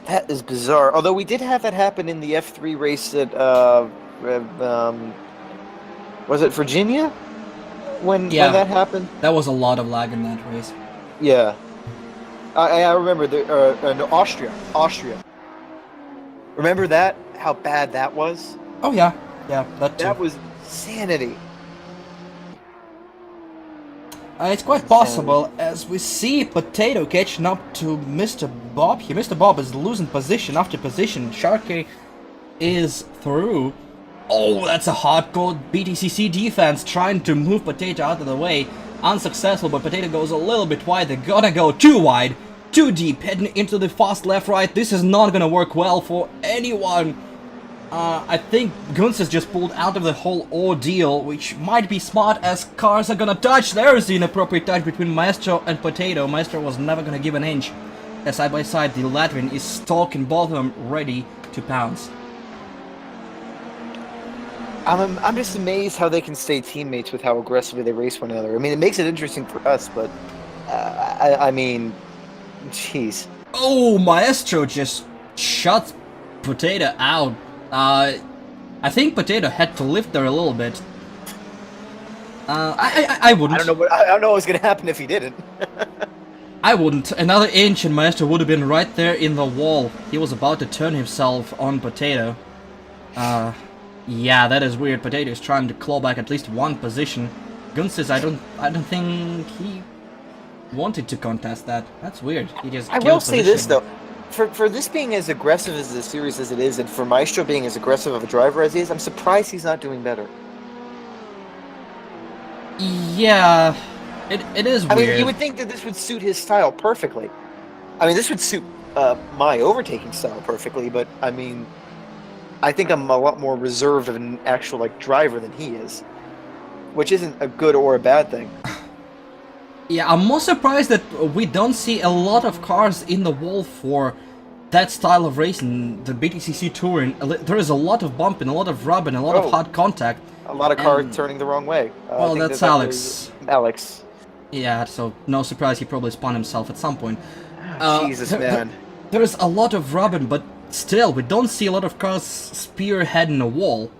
That is bizarre. Although we did have that happen in the F3 race at, was it Virginia? When that happened? That was a lot of lag in that race. Yeah. I remember, no, Austria. Remember that? How bad that was? Oh yeah, that too. That was insanity. It's quite possible, as we see Potato catching up to Mr. Bob here. Mr. Bob is losing position after position. Sharky is through. Oh, that's a hardcore BTCC defense trying to move Potato out of the way. Unsuccessful, but Potato goes a little bit wide. They're gonna go too wide, too deep, heading into the fast left-right. This is not gonna work well for anyone. I think Gunz has just pulled out of the whole ordeal, which might be smart as cars are gonna touch. There's the inappropriate touch between Maestro and Potato. Maestro was never gonna give an inch. As side by side, the Latvian is stalking both of them, ready to pounce. I'm just amazed how they can stay teammates with how aggressively they race one another. I mean, it makes it interesting for us, but I mean, jeez. Oh, Maestro just shuts Potato out. I think Potato had to lift there a little bit. I wouldn't. I don't know what was gonna happen if he didn't. I wouldn't. Another inch and Maestro would have been right there in the wall. He was about to turn himself on Potato. Yeah, that is weird. Potato is trying to claw back at least one position. Gunsis, I don't think he wanted to contest that. That's weird. He just I killed will say this position. though, for this being as aggressive as the series as it is, and for Maestro being as aggressive of a driver as he is, I'm surprised he's not doing better. Yeah, it is I weird. mean, you would think that this would suit his style perfectly. I mean, this would suit my overtaking style perfectly, but I mean, I think I'm a lot more reserved of an actual like driver than he is, which isn't a good or a bad thing. Yeah, I'm more surprised that we don't see a lot of cars in the wall for that style of racing, the BTCC Touring. There is a lot of bumping, a lot of rubbing, a lot of hard contact. A lot of cars turning the wrong way. Well, that's Alex. Alex. Yeah, so no surprise he probably spun himself at some point. Jesus, man. There's a lot of rubbing, but still, we don't see a lot of cars spearheading a wall.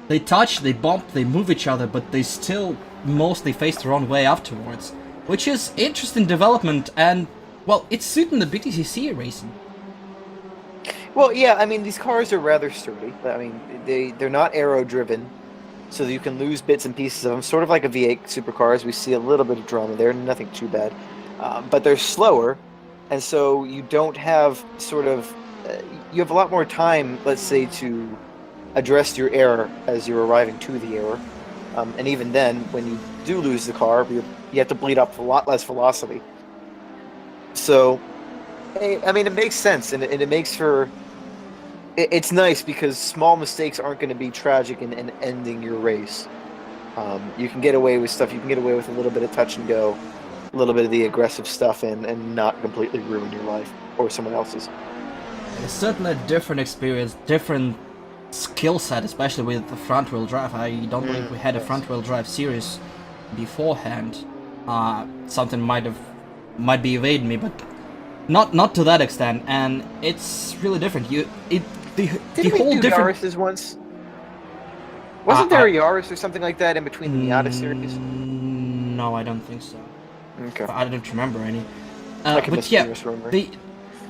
They touch, they bump, they move each other, but they still mostly face the wrong way afterwards. Which is interesting development, and, well, it's suiting the BTCC racing. Well, yeah, I mean, these cars are rather sturdy. I mean, they're not aero-driven, so you can lose bits and pieces of them. Sort of like a V8 supercars, we see a little bit of drama there, nothing too bad. But they're slower, and so you don't have sort of... you have a lot more time, let's say, to address your error as you're arriving to the error. And even then, when you do lose the car, you have to bleed up a lot less velocity. So, I mean, it makes sense, and it makes for... It's nice because small mistakes aren't going to be tragic in ending your race. You can get away with stuff. You can get away with a little bit of touch and go, a little bit of the aggressive stuff, and not completely ruin your life or someone else's. It's certainly a different experience, different skill set, especially with the front-wheel drive. I don't believe we had a front-wheel drive series beforehand. Something might be evading me, but not to that extent. And it's really different. The whole do different. Yaris's once? Wasn't there a Yaris or something like that in between the Miata series? No, I don't think so. Okay. I don't remember any. Like a but yeah, mysterious rumor.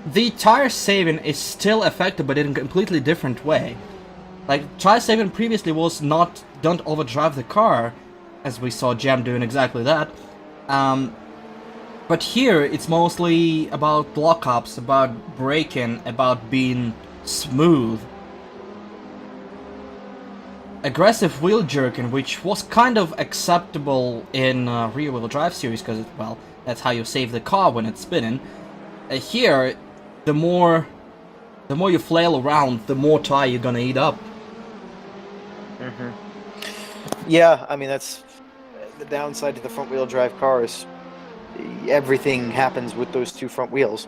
the tire saving is still effective, but in a completely different way. Like, tire saving previously was not don't overdrive the car, as we saw Jam doing exactly that. But here it's mostly about lockups, about braking, about being smooth. Aggressive wheel jerking, which was kind of acceptable in rear-wheel drive series, because, well, that's how you save the car when it's spinning. Here, the more you flail around, the more tire you're gonna eat up. Yeah, I mean, that's the downside to the front-wheel drive cars. Everything happens with those two front wheels,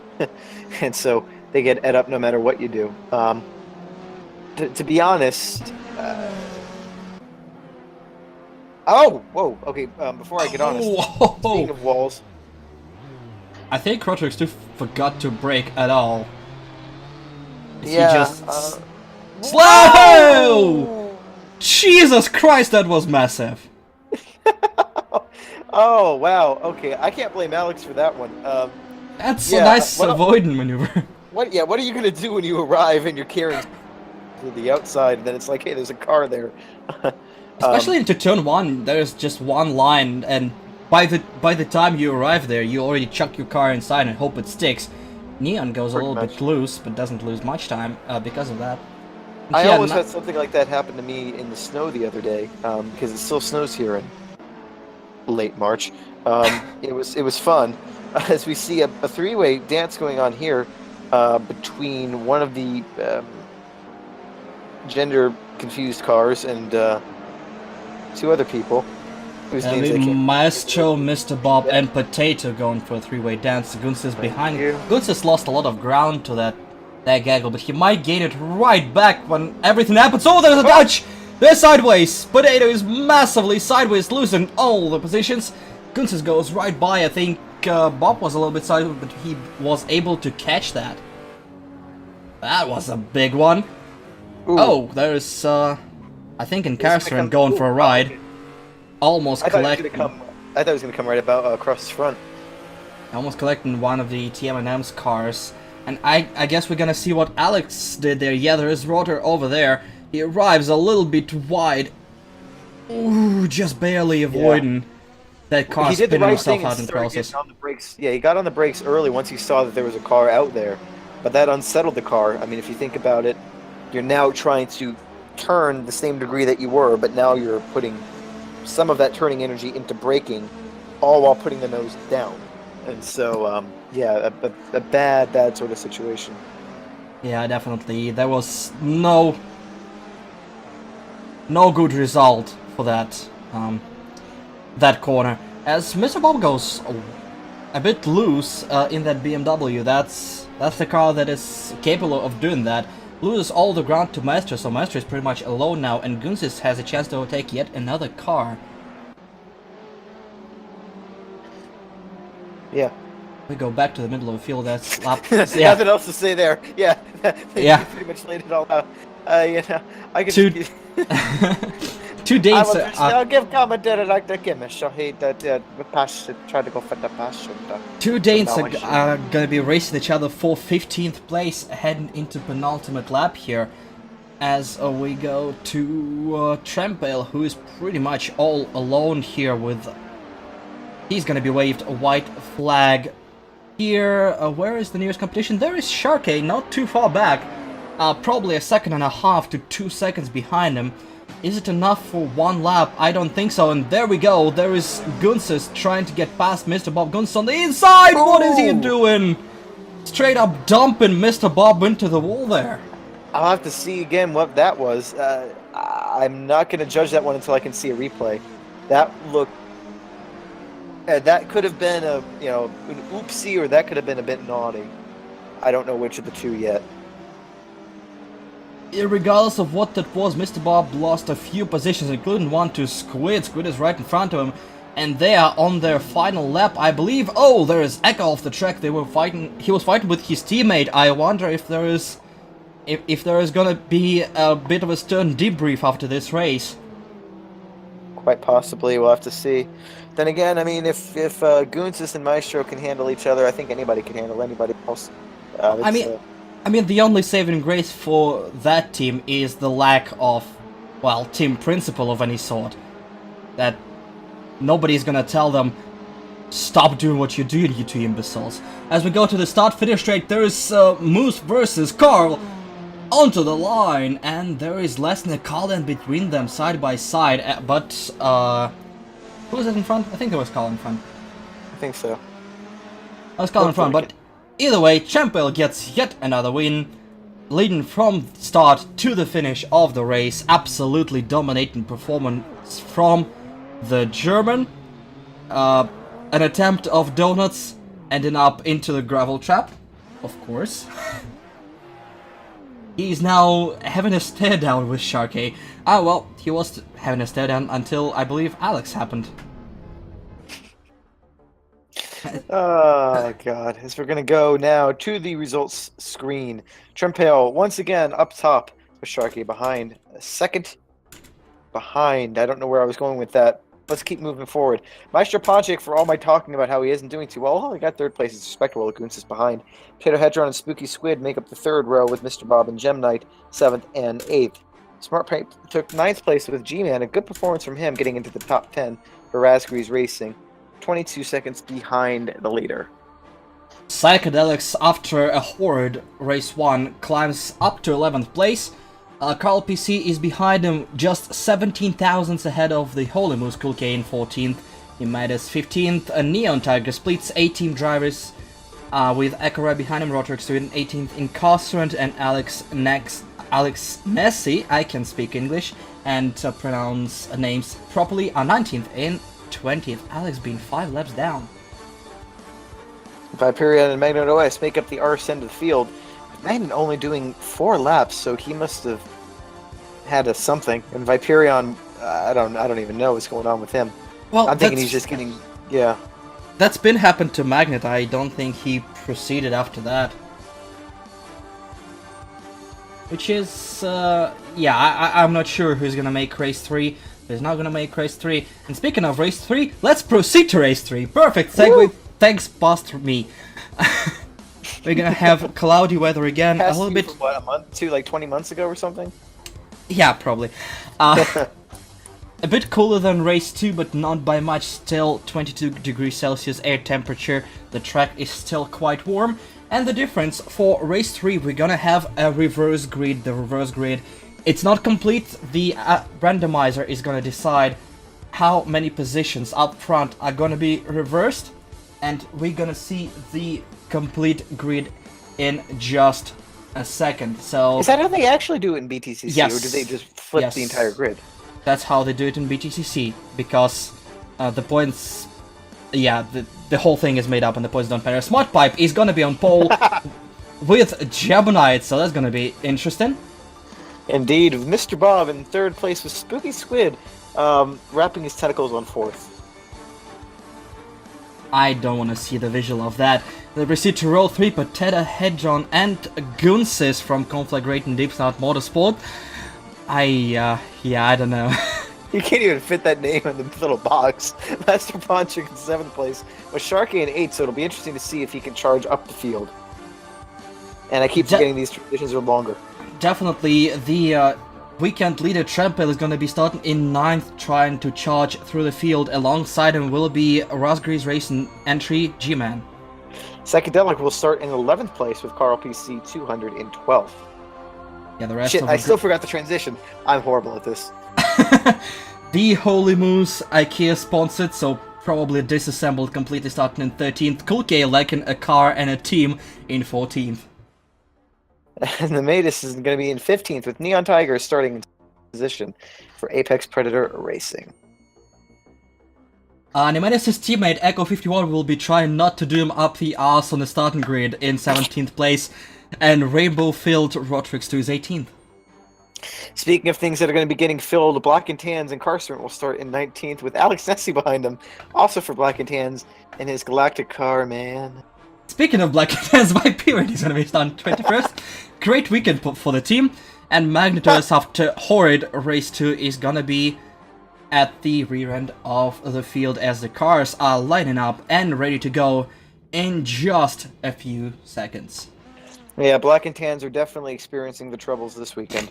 and so they get ed up no matter what you do. To be honest... Oh! Whoa, okay, before I get honest, speaking of walls... I think Rodriguez too forgot to brake at all. Yeah, He just... Slow! Jesus Christ, that was massive! Oh, wow, okay, I can't blame Alex for that one. That's yeah, a nice avoiding maneuver. What are you going to do when you arrive and you're carrying to the outside, and then it's like, hey, there's a car there. Especially into turn 1, there's just one line, and by the time you arrive there, you already chuck your car inside and hope it sticks. Neon goes a little bit loose, but doesn't lose much time because of that. I almost had something like that happen to me in the snow the other day, because it still snows here in late March. It was fun, as we see a three-way dance going on here between one of the gender-confused cars and two other people. Whose names I can't... Maestro, Mr. Bob, and Potato going for a three-way dance. Guns is behind. Guns has lost a lot of ground to that gaggle, but he might gain it right back when everything happens. Oh, there's a touch! They're sideways! Potato is massively sideways, losing all the positions. Guns goes right by. I think Bob was a little bit sideways, but he was able to catch that. That was a big one. Ooh. Oh, there's, I think Incarcerant going for a ride. Almost collecting. I thought it was going to come right about across his front. Almost collecting one of the TM&M's cars. And I guess we're gonna see what Alex did there. Yeah, there is Rotor over there. He arrives a little bit wide. Ooh, just barely avoiding. that car He did the spinning right himself thing out and in the started process. getting on the brakes. Yeah, he got on the brakes early once he saw that there was a car out there. But that unsettled the car. I mean, if you think about it, you're now trying to turn the same degree that you were, but now you're putting some of that turning energy into braking, all while putting the nose down. And so, yeah, a bad sort of situation. Yeah, definitely. There was no good result for that corner. As Mr. Bob goes a bit loose in that BMW, that's the car that is capable of doing that. Loses all the ground to Maestro, so Maestro is pretty much alone now, and Gunsis has a chance to overtake yet another car. Yeah. We go back to the middle of the field. That's lap. Nothing else to say there. Yeah. Yeah. You pretty much laid it all out. I could. Two I dates. will just give commentary like the game, so he tried to go for the pass. Two Danes are gonna be racing each other for 15th place, heading into penultimate lap here, as we go to Trampale, who is pretty much all alone here with. He's gonna be waved a white flag here. Where is the nearest competition? There is Sharkey, not too far back, probably a second and a half to 2 seconds behind him. Is it enough for one lap? I don't think so. And there we go. There is Gunsis trying to get past Mr. Bob Gunsis on the inside. Oh! What is he doing? Straight up dumping Mr. Bob into the wall there. I'll have to see again what that was. I'm not going to judge that one until I can see a replay. That looked. That could have been an oopsie, or that could have been a bit naughty. I don't know which of the two yet. Regardless of what that was, Mr. Bob lost a few positions, including one to Squid. Squid is right in front of him, and they are on their final lap, I believe. Oh, there is Echo off the track. They were fighting. He was fighting with his teammate. I wonder if there is, if there is gonna be a bit of a stern debrief after this race. Quite possibly, we'll have to see. Then again, I mean, if Gunsis and Maestro can handle each other, I think anybody can handle anybody else. I mean, the only saving grace for that team is the lack of, well, team principle of any sort. That nobody's gonna tell them, stop doing what you're doing, you two imbeciles. As we go to the start-finish straight, there is Moose versus Carl onto the line, and there is less than a car length between them, side by side. But who was that in front? I think it was Carl in front. I think so. I was Carl in front, but either way, Champel gets yet another win, leading from start to the finish of the race. Absolutely dominating performance from the German. An attempt of donuts ending up into the gravel trap, of course. He's now having a stare down with Sharkey. Ah, well, he was having a stare down until, I believe, Alex happened. Oh, God. As we're going to go now to the results screen. Trempale, once again, up top with Sharkey behind. Second behind. I don't know where I was going with that. Let's keep moving forward. Maestro Pajic, for all my talking about how he isn't doing too well, he got third place. It's respectable. Lagoons is behind. Potato Hedron and Spooky Squid make up the third row with Mr. Bob and Gem Knight, 7th and 8th. Smart Pipe took 9th place with G-Man. A good performance from him getting into the top 10 for Raspberries Racing. 22 seconds behind the leader. Psychedelics, after a horrid race 1, climbs up to 11th place. Carl PC is behind him, just 17 thousandths ahead of the Holy Moose Cool K in 14th. Midas 15th. Neon Tiger splits 8 team drivers with Ekara behind him, Roderick Sweden 18th in Castrand, and Alex Nessie, I can speak English and pronounce names properly, are 19th in 20th. Alex being 5 laps down. Viperion and Magnet OS make up the arse end of the field. Magnet only doing 4 laps, so he must have had a something. And Viperion, I don't even know what's going on with him. Well, I'm thinking he's just getting, yeah. That's been happened to Magnet. I don't think he proceeded after that. Which is, yeah, I'm not sure who's gonna make race 3. Who's not gonna make race 3. And speaking of race 3, let's proceed to race 3. Perfect segue. Woo! Thanks, past me. We're gonna have cloudy weather again. A little bit. For what, a month, 2, like 20 months ago or something? Yeah, probably. a bit cooler than race 2, but not by much. Still 22 degrees Celsius air temperature. The track is still quite warm. And the difference for race 3, we're gonna have a reverse grid. The reverse grid, it's not complete. The randomizer is gonna decide how many positions up front are gonna be reversed. And we're gonna see the complete grid in just a second. So is that how they actually do it in BTCC, yes, or do they just flip the entire grid? That's how they do it in BTCC, because the points, yeah, the whole thing is made up and the points don't matter. Smart Pipe is gonna be on pole with Jabonite, so that's gonna be interesting. Indeed, with Mr. Bob in third place with Spooky Squid wrapping his tentacles on fourth. I don't want to see the visual of that. They proceed to roll 3, Potato Hedron and Gunsis from Conflagrating Deep Snout Motorsport. Yeah, I don't know. You can't even fit that name in the little box. Master Ponchik in 7th place, with Sharky in 8th, so it'll be interesting to see if he can charge up the field. And I keep forgetting these transitions are longer. Definitely, the weekend leader Trampel is going to be starting in 9th, trying to charge through the field. Alongside him will be Raspberries Racing entry G-Man. Psychedelic will start in 11th place with Carl PC 200 in 12th. Yeah, the rest Shit, of I still forgot the transition. I'm horrible at this. The Holy Moose IKEA sponsored, so probably disassembled completely, starting in 13th. Cool K liking a car and a team in 14th. And the Matus is going to be in 15th with Neon Tiger starting in position for Apex Predator Racing. Nemesis' teammate Echo 51 will be trying not to do him up the arse on the starting grid in 17th place, and Rainbow Filled Rotrix to his 18th. Speaking of things that are going to be getting filled, Black and Tans and Carson will start in 19th with Alex Nessie behind him, also for Black and Tans in his Galactic car, man. Speaking of Black and Tans, my period is going to be starting 21st. Great weekend for the team, and Magnetos after Horrid Race 2 is going to be at the rear end of the field as the cars are lining up and ready to go in just a few seconds. Yeah, Black and Tans are definitely experiencing the troubles this weekend.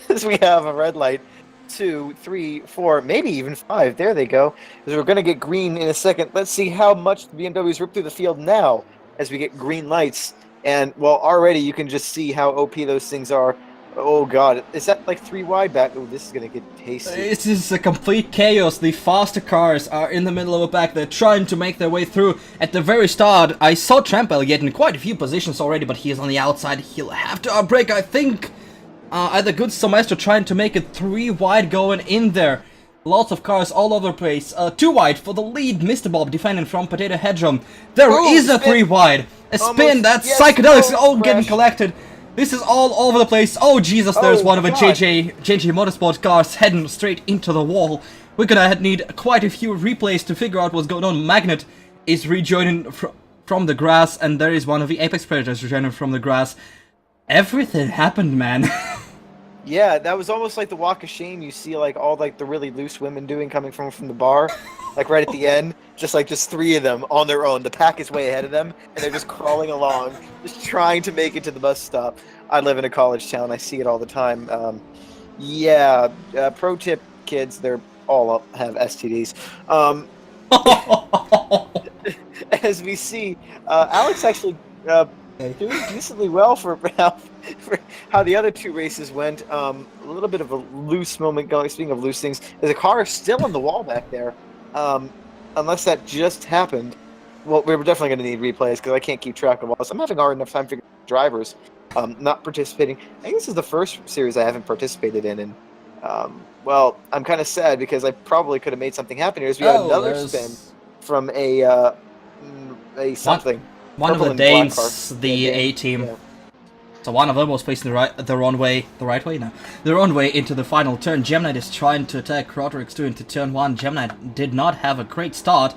As we have a red light, 2, 3, 4, maybe even 5. There they go. As we're going to get green in a second. Let's see how much the BMWs rip through the field now as we get green lights. And, well, already you can just see how OP those things are. Oh, God. Is that like 3 wide back? Oh, this is going to get tasty. This is a complete chaos. The faster cars are in the middle of a pack. They're trying to make their way through. At the very start, I saw Trampel get in quite a few positions already, but he is on the outside. He'll have to outbrake, I think. Either good Maestro trying to make it 3 wide going in there. Lots of cars all over the place. 2 wide for the lead. Mr. Bob defending from Potato Hedron. There is a 3 wide. A spin. That's yes, Psychedelics all getting collected. This is all over the place. Oh Jesus, there's one of the JJ Motorsport cars heading straight into the wall. We're gonna need quite a few replays to figure out what's going on. Magnet is rejoining from the grass, and there is one of the Apex Predators rejoining from the grass. Everything happened, man. Yeah, that was almost like the walk of shame you see like all like the really loose women doing coming from the bar. Like right at the end, just 3 of them on their own. The pack is way ahead of them, and they're just crawling along, just trying to make it to the bus stop. I live in a college town. I see it all the time. Pro tip, kids, they're all have STDs. As we see, Alex actually doing decently well for how the other 2 races went. A little bit of a loose moment going. Speaking of loose things, there's a car still on the wall back there. Unless that just happened. Well, we're definitely going to need replays because I can't keep track of all this. I'm having hard enough time figuring out drivers not participating. I think this is the first series I haven't participated in. And, well, I'm kind of sad because I probably could have made something happen here. As we got another spin from a something. One of the Danes, the A-team. Yeah. So one of them was facing the wrong way into the final turn. Gemini is trying to attack Roderick's 2 into turn 1. Gemini did not have a great start.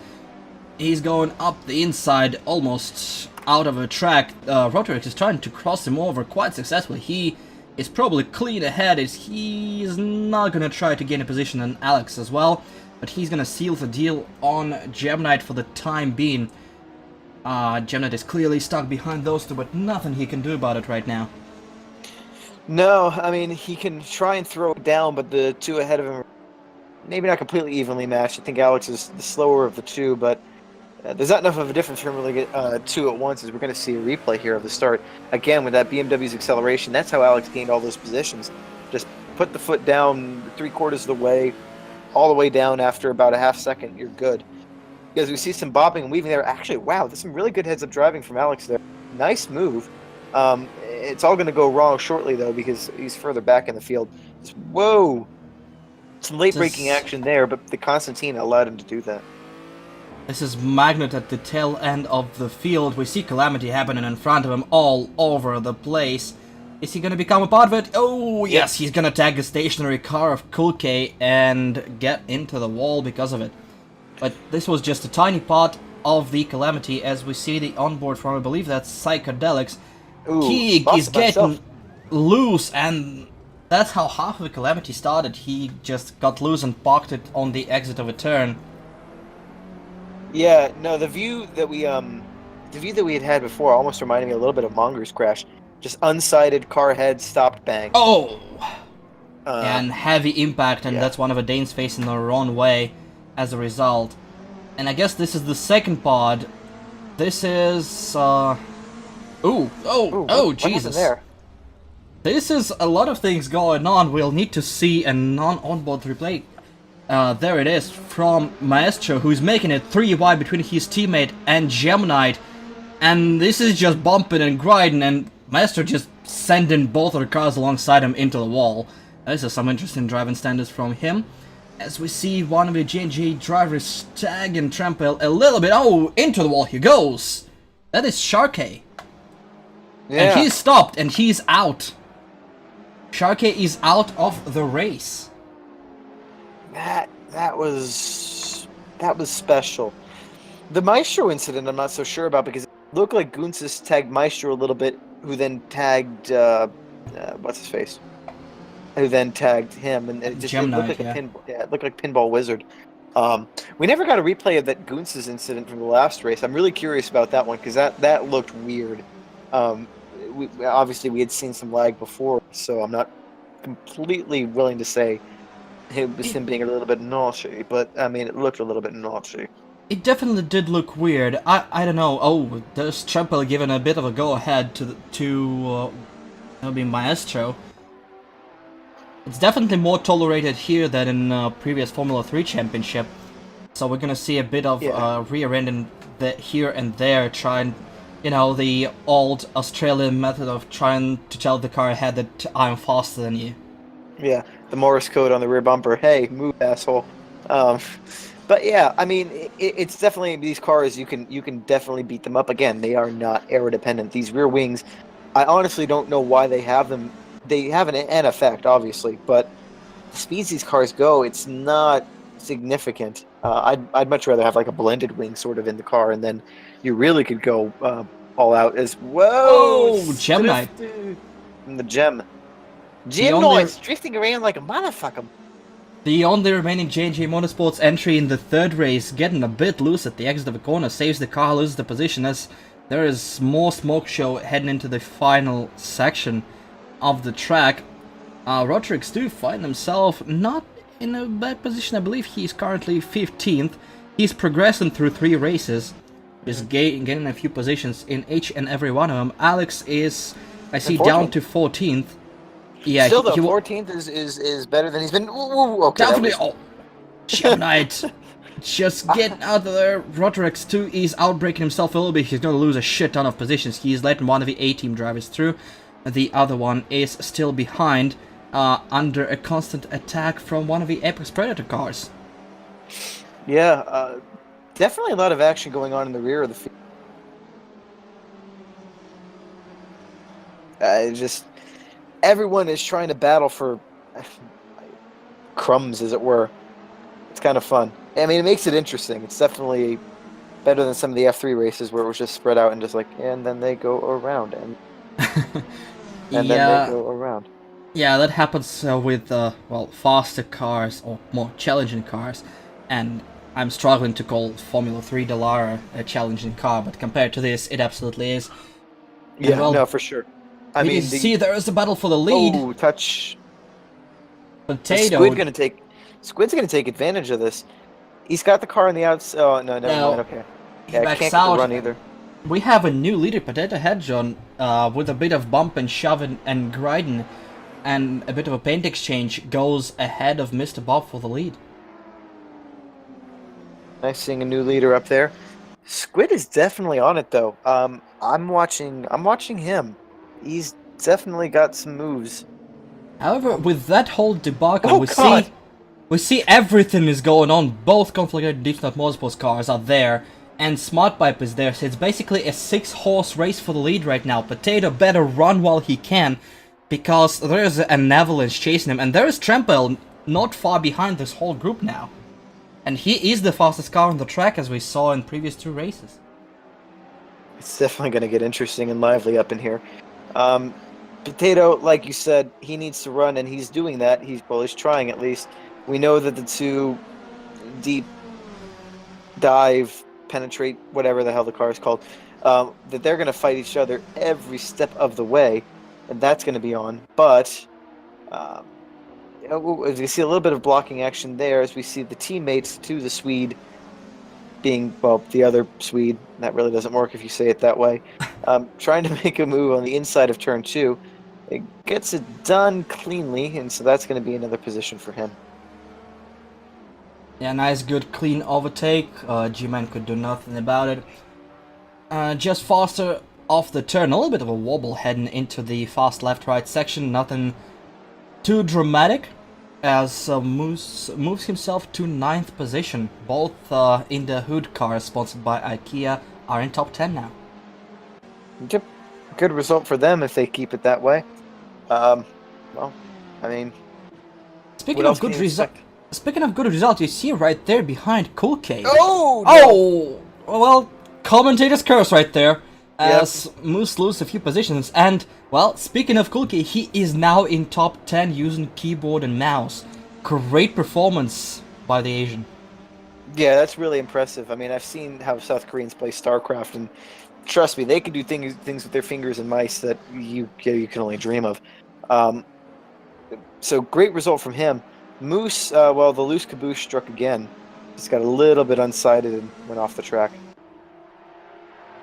He's going up the inside, almost out of a track. Roderick is trying to cross him over quite successfully. He is probably clean ahead. He's not going to try to gain a position on Alex as well, but he's going to seal the deal on Gemini for the time being. Gemini is clearly stuck behind those 2, but nothing he can do about it right now. No, I mean, he can try and throw it down, but the two ahead of him, maybe not completely evenly matched. I think Alex is the slower of the two, but there's not enough of a difference to really get two at once, as we're going to see a replay here of the start. Again, with that BMW's acceleration, that's how Alex gained all those positions. Just put the foot down 3/4 of the way, all the way down after about a half second, you're good. Because we see some bobbing and weaving there. Actually, wow, there's some really good heads-up driving from Alex there. Nice move. It's all going to go wrong shortly, though, because he's further back in the field. Whoa! Some late-breaking action there, but the Constantine allowed him to do that. This is Magnet at the tail end of the field. We see Calamity happening in front of him all over the place. Is he going to become a part of it? Oh, yes, he's going to tag the stationary car of Kulke and get into the wall because of it. But this was just a tiny part of the Calamity, as we see the onboard from, I believe that's Psychedelics. He is getting loose, and that's how half of the Calamity started. He just got loose and parked it on the exit of a turn. Yeah, no, the view that we had before almost reminded me a little bit of Monger's crash. Just unsighted car head, stopped, bang. Oh! And heavy impact, and that's one of the Danes facing the wrong way as a result. And I guess this is the second pod. This is, Oh, Jesus. There? This is a lot of things going on. We'll need to see a non-onboard replay. There it is from Maestro, who's making it 3 wide between his teammate and Gemini. And this is just bumping and grinding, and Maestro just sending both of the cars alongside him into the wall. This is some interesting driving standards from him. As we see one of the J&J drivers tag and trample a little bit. Oh, into the wall he goes. That is Sharkey. Yeah. And he's stopped and he's out. Sharkey is out of the race. That was special. The Maestro incident I'm not so sure about, because it looked like Gunsis tagged Maestro a little bit, who then tagged what's his face? Who then tagged him, and it just Gemini, looked like it looked like Pinball Wizard. We never got a replay of that Gunsis incident from the last race. I'm really curious about that one, because that looked weird. Obviously we had seen some lag before, so I'm not completely willing to say it was him being a little bit naughty, but I mean, it looked a little bit naughty. It definitely did look weird. I don't know. Oh, there's Trample given a bit of a go-ahead to Maestro. It's definitely more tolerated here than in previous Formula 3 championship. So we're gonna see a bit of rear end in here and there, trying, the old Australian method of trying to tell the car ahead that I'm faster than you. Yeah, the Morse code on the rear bumper. Hey, move, asshole. But yeah, I mean, it's definitely these cars. You can definitely beat them up. Again, they are not aero dependent. These rear wings, I honestly don't know why they have them. They have an effect, obviously, but the speeds these cars go, it's not significant. I'd much rather have like a blended wing sort of in the car, and then you really could go all out as Gemini. And the Gem noise drifting around like a motherfucker. The only remaining J&J Motorsports entry in the third race, getting a bit loose at the exit of the corner, saves the car, loses the position as there is more smoke show heading into the final section of the track. Rodriguez do find himself not in a bad position. I believe he's currently 15th. He's progressing through 3 races, just gaining a few positions in each and every one of them. Alex is, I see, down to 14th. Yeah, still though, 14th is better than he's been. Okay, definitely. Gemini just getting out of there. Rodriguez too is outbraking himself a little bit. He's going to lose a shit ton of positions. He's letting one of the A-team drivers through. The other one is still behind, under a constant attack from one of the Apex Predator cars. Yeah, definitely a lot of action going on in the rear of the field. Everyone is trying to battle for crumbs, as it were. It's kind of fun. I mean, it makes it interesting. It's definitely better than some of the F3 races where it was just spread out and just like, and then they go around, and then they go around. Yeah, that happens with, faster cars, or more challenging cars, and I'm struggling to call Formula 3 Dallara a challenging car, but compared to this, it absolutely is. Yeah, no, for sure. I mean, BTCC, there is a battle for the lead. Oh, touch. Potato. Squid's gonna take advantage of this. He's got the car on the outs. Oh no, never mind. Okay. He Yeah, I backs can't get the out. run either. We have a new leader, Potato Head John, with a bit of bump and shove and grinding, and a bit of a paint exchange, goes ahead of Mr. Bob for the lead. Nice seeing a new leader up there. Squid is definitely on it though. I'm watching him. He's definitely got some moves. However, with that whole debacle, Oh, we God. see everything is going on. Both Conflagrated Deep Snot Motorsports cars are there, and Smart Pipe is there. So it's basically a 6-horse race for the lead right now. Potato better run while he can, because there is an avalanche chasing him, and there is Trampel not far behind this whole group now. And he is the fastest car on the track, as we saw in previous 2 races. It's definitely going to get interesting and lively up in here. Potato, like you said, he needs to run, and he's doing that. He's trying at least. We know that the 2 deep dive, penetrate, whatever the hell the car is called, that they're going to fight each other every step of the way, and that's going to be on. But as we see a little bit of blocking action there, as we see the teammates to the Swede being, well, the other Swede, that really doesn't work if you say it that way, trying to make a move on the inside of turn 2. It gets it done cleanly, and so that's going to be another position for him. Yeah, nice, good, clean overtake. G-Man could do nothing about it. Just faster off the turn. A little bit of a wobble heading into the fast left-right section. Nothing too dramatic, as moves himself to 9th position. Both in the hood cars sponsored by IKEA are in top 10 now. Yep. Good result for them if they keep it that way. Well, I mean, Speaking of good result, you see right there behind Cool Cave. Oh! Oh! Well, commentator's curse right there. As Moose loses a few positions. And, well, speaking of Cool Cave, he is now in top 10 using keyboard and mouse. Great performance by the Asian. Yeah, that's really impressive. I mean, I've seen how South Koreans play StarCraft, and trust me, they can do things with their fingers and mice that you can only dream of. So great result from him. Moose, well, the loose caboose struck again. Just got a little bit unsighted and went off the track.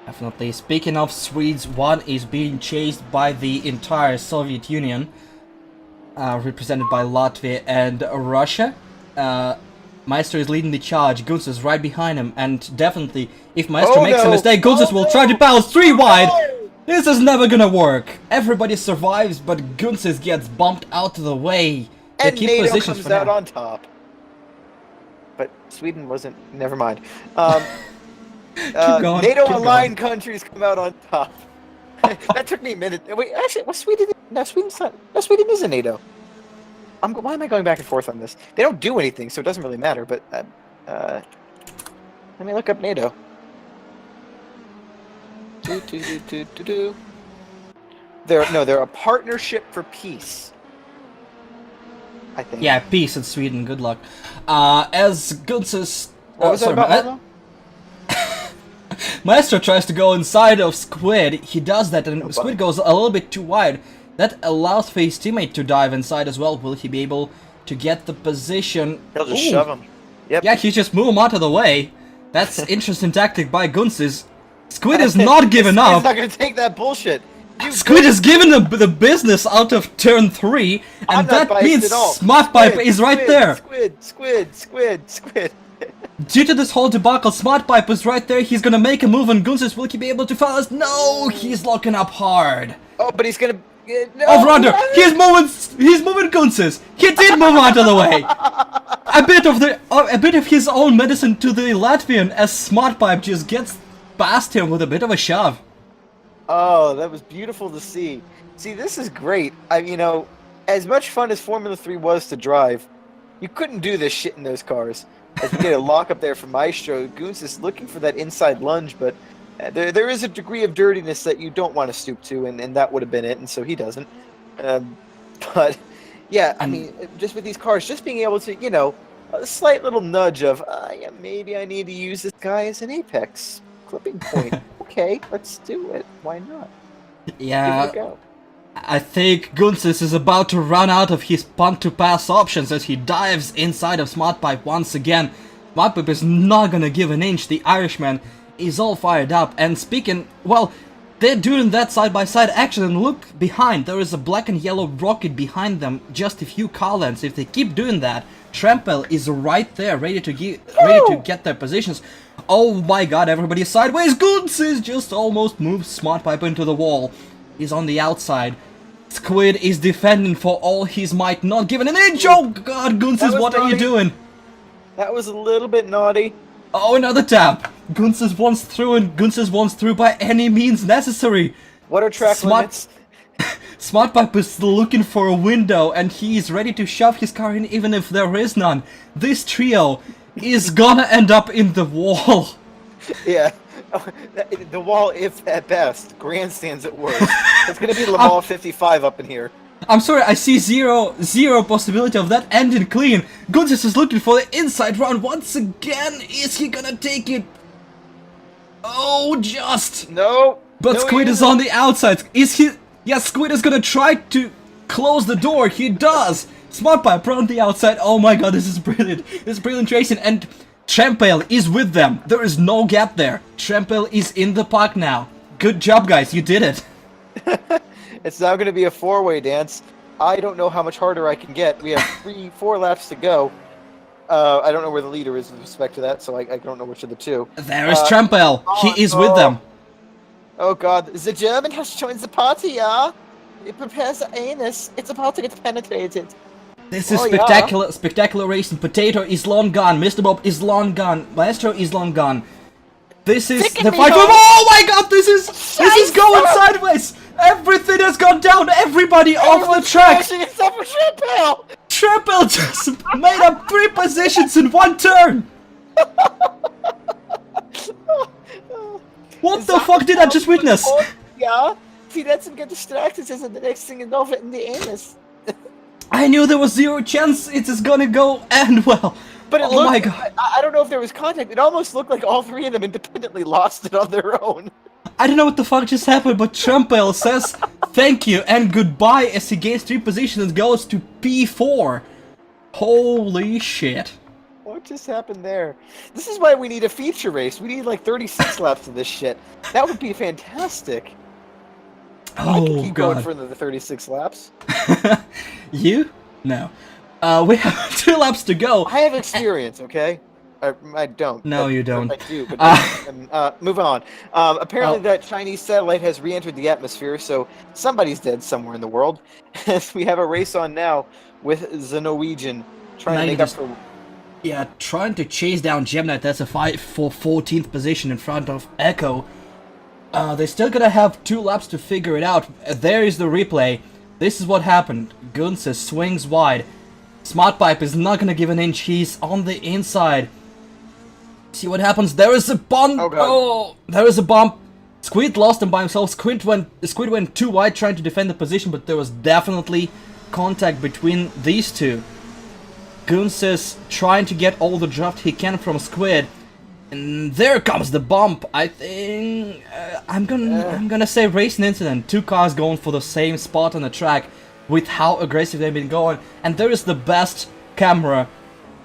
Definitely. Speaking of Swedes, one is being chased by the entire Soviet Union, represented by Latvia and Russia. Maestro is leading the charge, Gunz is right behind him, and definitely, if Maestro makes a mistake, Gunz will try to bounce 3 wide! This is never gonna work! Everybody survives, but Gunz gets bumped out of the way. They And keep NATO positions comes for out now. on top. But Sweden wasn't... Never mind. going, NATO keep aligned countries come out on top. That took me a minute. Wait, actually, was Sweden... No, Sweden's not... No, Sweden isn't NATO. Why am I going back and forth on this? They don't do anything, so it doesn't really matter, but... let me look up NATO. They're a partnership for peace. I think. Yeah, peace in Sweden, good luck. As Gunz's... What was that about, Maestro tries to go inside of Squid, he does that, and Squid goes a little bit too wide. That allows for his teammate to dive inside as well. Will he be able to get the position? He'll just shove him. Yep. Yeah, he just move him out of the way. That's interesting tactic by Gunz's. Squid is not giving up. He's not gonna take that bullshit. Squid is giving the business out of turn 3, and that means Smart Pipe is right there. Squid. Due to this whole debacle, Smart Pipe is right there. He's gonna make a move on Gunz's. Will he be able to follow us? No, he's locking up hard. Oh, but he's gonna... No, Over under. He's moving Gunz's. He did move out of the way. A bit of his own medicine to the Latvian, as Smart Pipe just gets past him with a bit of a shove. Oh, that was beautiful to see. See, this is great. As much fun as Formula 3 was to drive, you couldn't do this shit in those cars. As we get a lock up there from Maestro, Gunz is looking for that inside lunge, but there is a degree of dirtiness that you don't want to stoop to, and that would have been it, and so he doesn't. But, yeah, I mean, just with these cars, just being able to, a slight little nudge of, yeah, maybe I need to use this guy as an apex clipping point. Okay, let's do it. Why not? Yeah. Give it a go. I think Gunsis is about to run out of his punt to pass options as he dives inside of SmartPipe once again. SmartPipe is not gonna give an inch. The Irishman is all fired up, and speaking, well, they're doing that side by side action, and look behind, there is a black and yellow rocket behind them, just a few car lengths. If they keep doing that, Trampel is right there, ready to get their positions. Oh my god, everybody's sideways. Gunsis just almost moved SmartPipe into the wall. He's on the outside. Squid is defending for all his might, not giving an inch. Oh god, Gunsis, what are you doing? That was a little bit naughty. Oh, another tap. Gunsis wants through, and Gunsis wants through by any means necessary. What are track limits? SmartPipe is looking for a window, and he is ready to shove his car in even if there is none. This trio is gonna end up in the wall. Yeah. The wall, if at best, grandstands at worst. It's gonna be Laval 55 up in here. I'm sorry, I see zero possibility of that ending clean. Gunsis is looking for the inside run once again. Is he gonna take it? Oh, just. No. But no, Squid is on the outside. Is he? Yes, Squid is gonna try to close the door. He does. SmartPipe on the outside. Oh my god, this is brilliant. This is brilliant racing. And Trampel is with them. There is no gap there. Trampel is in the park now. Good job, guys. You did it. It's now going to be a four-way dance. I don't know how much harder I can get. We have 4 laps to go. I don't know where the leader is with respect to that, so I don't know which of the two. There is Trampel. He is with them. Oh god, the German has joined the party, yeah? It prepares the anus. It's about to get penetrated. This is spectacular racing. Potato is long gone. Mr. Bob is long gone. Maestro is long gone. This is the fight. Oh my god, this is going sideways. Everything has gone down. Everybody off the track. Except for Trampel. Trampel just made up 3 positions in 1 turn. What the fuck did I just witness? Yeah, he lets him get distracted, and the next thing is over in the anus. I knew there was 0 chance it is gonna go end well. But it oh my god. I don't know if there was contact. It almost looked like all 3 of them independently lost it on their own. I don't know what the fuck just happened, but Trampel says thank you and goodbye as he gains 3 positions and goes to P4. Holy shit. What just happened there? This is why we need a feature race. We need like 36 laps of this shit. That would be fantastic. I can keep going for the 36 laps. You? No. We have 2 laps to go. I have experience, okay? I don't. No, you don't. I do, but move on. Apparently that Chinese satellite has re-entered the atmosphere, so somebody's dead somewhere in the world. As we have a race on now with the Norwegian trying to make up for... Yeah, trying to chase down Gemini. That's a fight for 14th position in front of Echo. They're still gonna have 2 laps to figure it out. There is the replay. This is what happened. Gunsis swings wide. SmartPipe is not gonna give an inch. He's on the inside. See what happens. There is a bump. Oh, there is a bump. Squid lost him by himself. Squid went too wide trying to defend the position, but there was definitely contact between these two. Gunsis trying to get all the draft he can from Squid. And there comes the bump. I think I'm gonna say racing incident. 2 cars going for the same spot on the track with how aggressive they've been going. And there is the best camera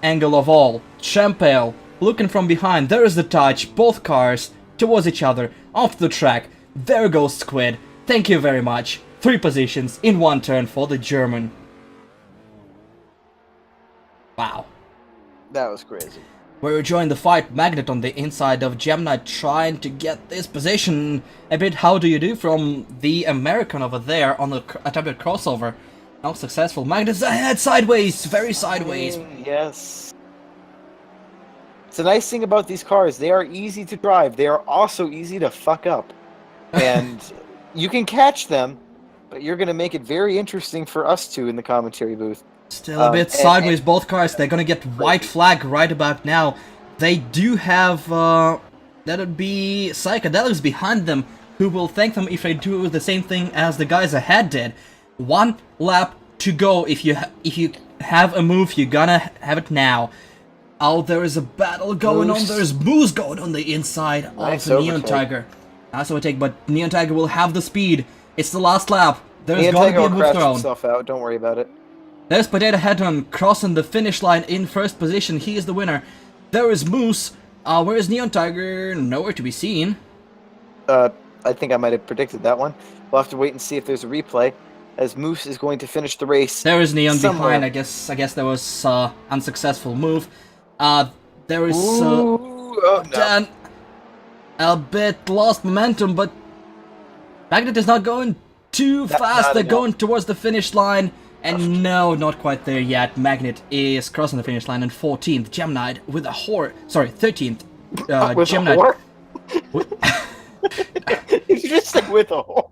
angle of all. Trampel looking from behind. There is the touch. Both cars towards each other off the track. There goes Squid. Thank you very much. 3 positions in 1 turn for the German. Wow. That was crazy. We're enjoying the fight. Magnet on the inside of Gemini trying to get this position. A bit how do you do from the American over there on the attempted crossover. Not successful. Magnet's ahead sideways. Very sideways. Yes. It's a nice thing about these cars. They are easy to drive. They are also easy to fuck up. And you can catch them, but you're going to make it very interesting for us two in the commentary booth. Still a bit sideways, both cars. They're gonna get white flag right about now. They do have, that would be Psychedelics behind them, who will thank them if they do the same thing as the guys ahead did. 1 lap to go. If you have a move, you're gonna have it now. Oh, there is a battle going on. There's Moose going on the inside of the Neon Tiger. Nice overtake, but Neon Tiger will have the speed. It's the last lap. There's Ian gonna Tiger be a will move crash thrown. himself out. Don't worry about it. There's Potato Head crossing the finish line in first position. He is the winner. There is Moose. Where is Neon Tiger? Nowhere to be seen. I think I might have predicted that one. We'll have to wait and see if there's a replay, as Moose is going to finish the race. There is Neon somewhere. behind. I guess there was unsuccessful move. There is Dan a bit lost momentum, but Magnet is not going too fast. They're going towards the finish line, and no, not quite there yet. Magnet is crossing the finish line in 14th. Gemini with a whore. Sorry, 13th. With Gemini. a whore? Did you just say with a whore?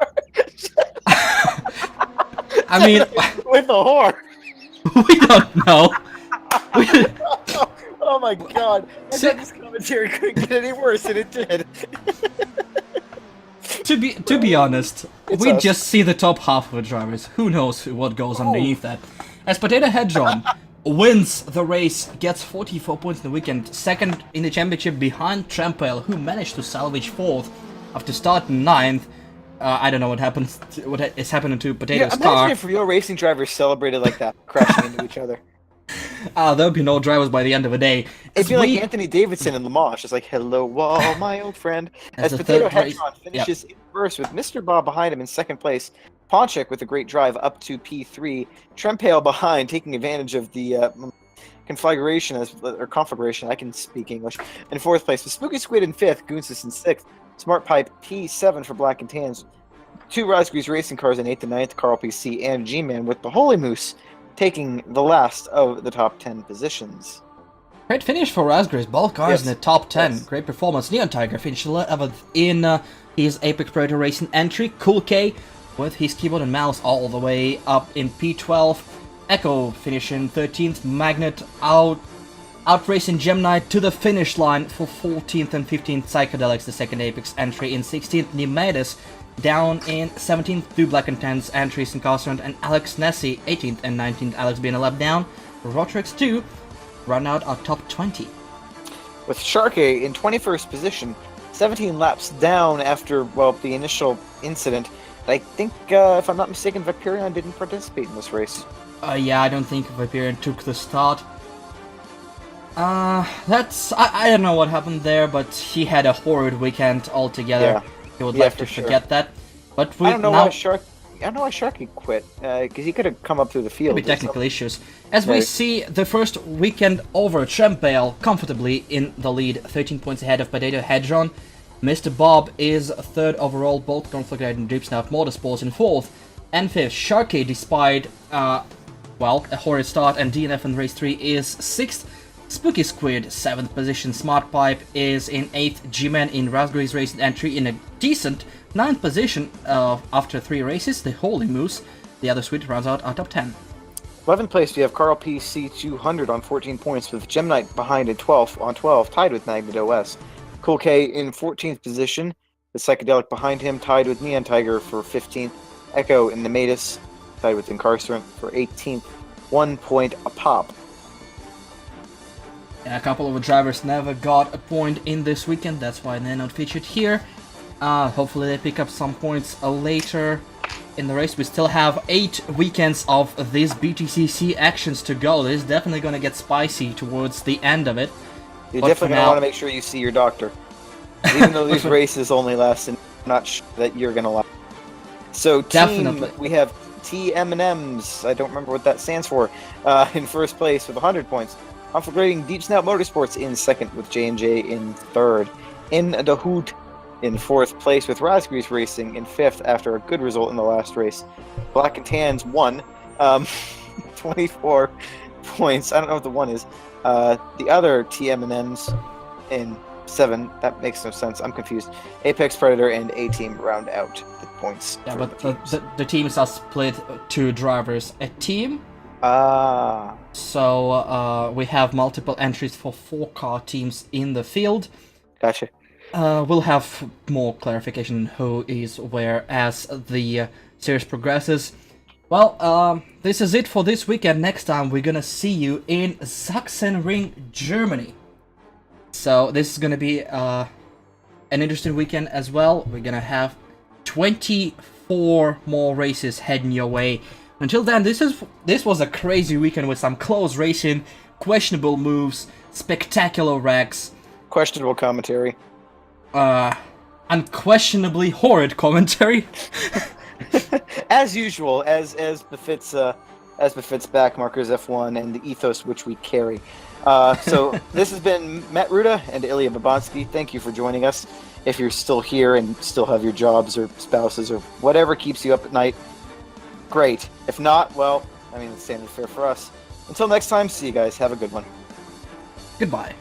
I mean, with a whore. we don't know. Oh my god! I thought this commentary couldn't get any worse, and it did. To be honest, It's we us. just see the top half of the drivers. Who knows what goes underneath that? As Potato Head wins the race, gets 44 points in the weekend, second in the championship behind Trampel, who managed to salvage 4th after starting 9th. I don't know what happens. What is happening to Potato's Imagine car? if real racing drivers celebrated like that, crashing into each other. There'll be no drivers by the end of the day. It'd be like Anthony Davidson in Le Mans, just like, hello, wall, my old friend. As the Potato third race- Hedron finishes in first with Mr. Bob behind him in second place. Ponchek with a great drive up to P3. Trempale behind, taking advantage of the configuration, I can speak English. In fourth place with Spooky Squid in fifth, Goonsis in sixth. Smart Pipe P7 for Black and Tans. 2 Raspberries Racing Cars in 8th and 9th, Carl PC and G-Man with the Holy Moose taking the last of the top 10 positions. Great finish for Raspberries, both cars Yes. in the top 10. Yes. Great performance. Neon Tiger finished 11th in his Apex Predator Racing entry. Cool K with his keyboard and mouse all the way up in P12. Echo finishing 13th. Magnet outracing Gemini to the finish line for 14th and 15th. Psychedelics, the second Apex entry in 16th. Nemesis down in 17th. 2 Black and Tans entries in Castrand, and Alex Nessie 18th and 19th. Alex being a lap down. Rotrix 2 run out our top 20. With Sharkey in 21st position, 17 laps down after, well, the initial incident. I think, if I'm not mistaken, Viperion didn't participate in this race. Yeah, I don't think Viperion took the start. I don't know what happened there, but he had a horrid weekend altogether. Yeah. He would Yeah, like for to sure. forget that. But I don't know now, why Sharkey quit, because he could have come up through the field. maybe technical issues. As we Right. see the first weekend over, Trempale comfortably in the lead, 13 points ahead of Potato Hedron. Mr. Bob is third overall, both Conflict and Dripsnap Motorsports in fourth. And fifth, Sharkey, despite, a horrid start, and DNF in race 3 is sixth. Spooky Squid, 7th position. Smart Pipe is in 8th. G-Man in Raspberries Racing entry in a decent 9th position after 3 races. The Holy Moose, the other Squid, rounds out our top 10. 11th place, we have Carl PC 200 on 14 points, with Gemini behind in 12th on 12, tied with Magnet OS. Cool K in 14th position, with Psychedelic behind him, tied with Neon Tiger for 15th. Echo in the Matus, tied with Incarcerant for 18th. 1 point a pop. And a couple of the drivers never got a point in this weekend, that's why they're not featured here. Hopefully they pick up some points later in the race. We still have 8 weekends of these BTCC actions to go. This is definitely going to get spicy towards the end of it. You're But definitely for going to now- want to make sure you see your doctor. Even though these races only last, and I'm not sure that you're going to last. So team, Definitely. we have TM&Ms, I don't remember what that stands for, in first place with 100 points. Conflagrating Deep Snout Motorsports in second with J&J in third. In the Hood in fourth place with Raspberries Racing in fifth after a good result in the last race. Black and Tans won, 24 points. I don't know what the one is. The other TM&Ms in 7. That makes no sense. I'm confused. Apex Predator and A-Team round out the points. Yeah, for but the teams. the teams are split 2 drivers a team. Ah, So we have multiple entries for 4 car teams in the field. gotcha. We'll have more clarification who is where as the series progresses. Well, this is it for this weekend. Next time we're gonna see you in Sachsenring, Germany. So this is gonna be an interesting weekend as well. We're gonna have 20 4 more races heading your way. Until then, this was a crazy weekend with some close racing, questionable moves, spectacular wrecks, Questionable commentary. unquestionably horrid commentary. As usual, as befits backmarkers F1 and the ethos which we carry. So this has been Matt Ruda and Ilya Babansky. Thank you for joining us. If you're still here and still have your jobs or spouses or whatever keeps you up at night, great. If not, well, I mean, it's standard fare for us. Until next time, see you guys. Have a good one. Goodbye.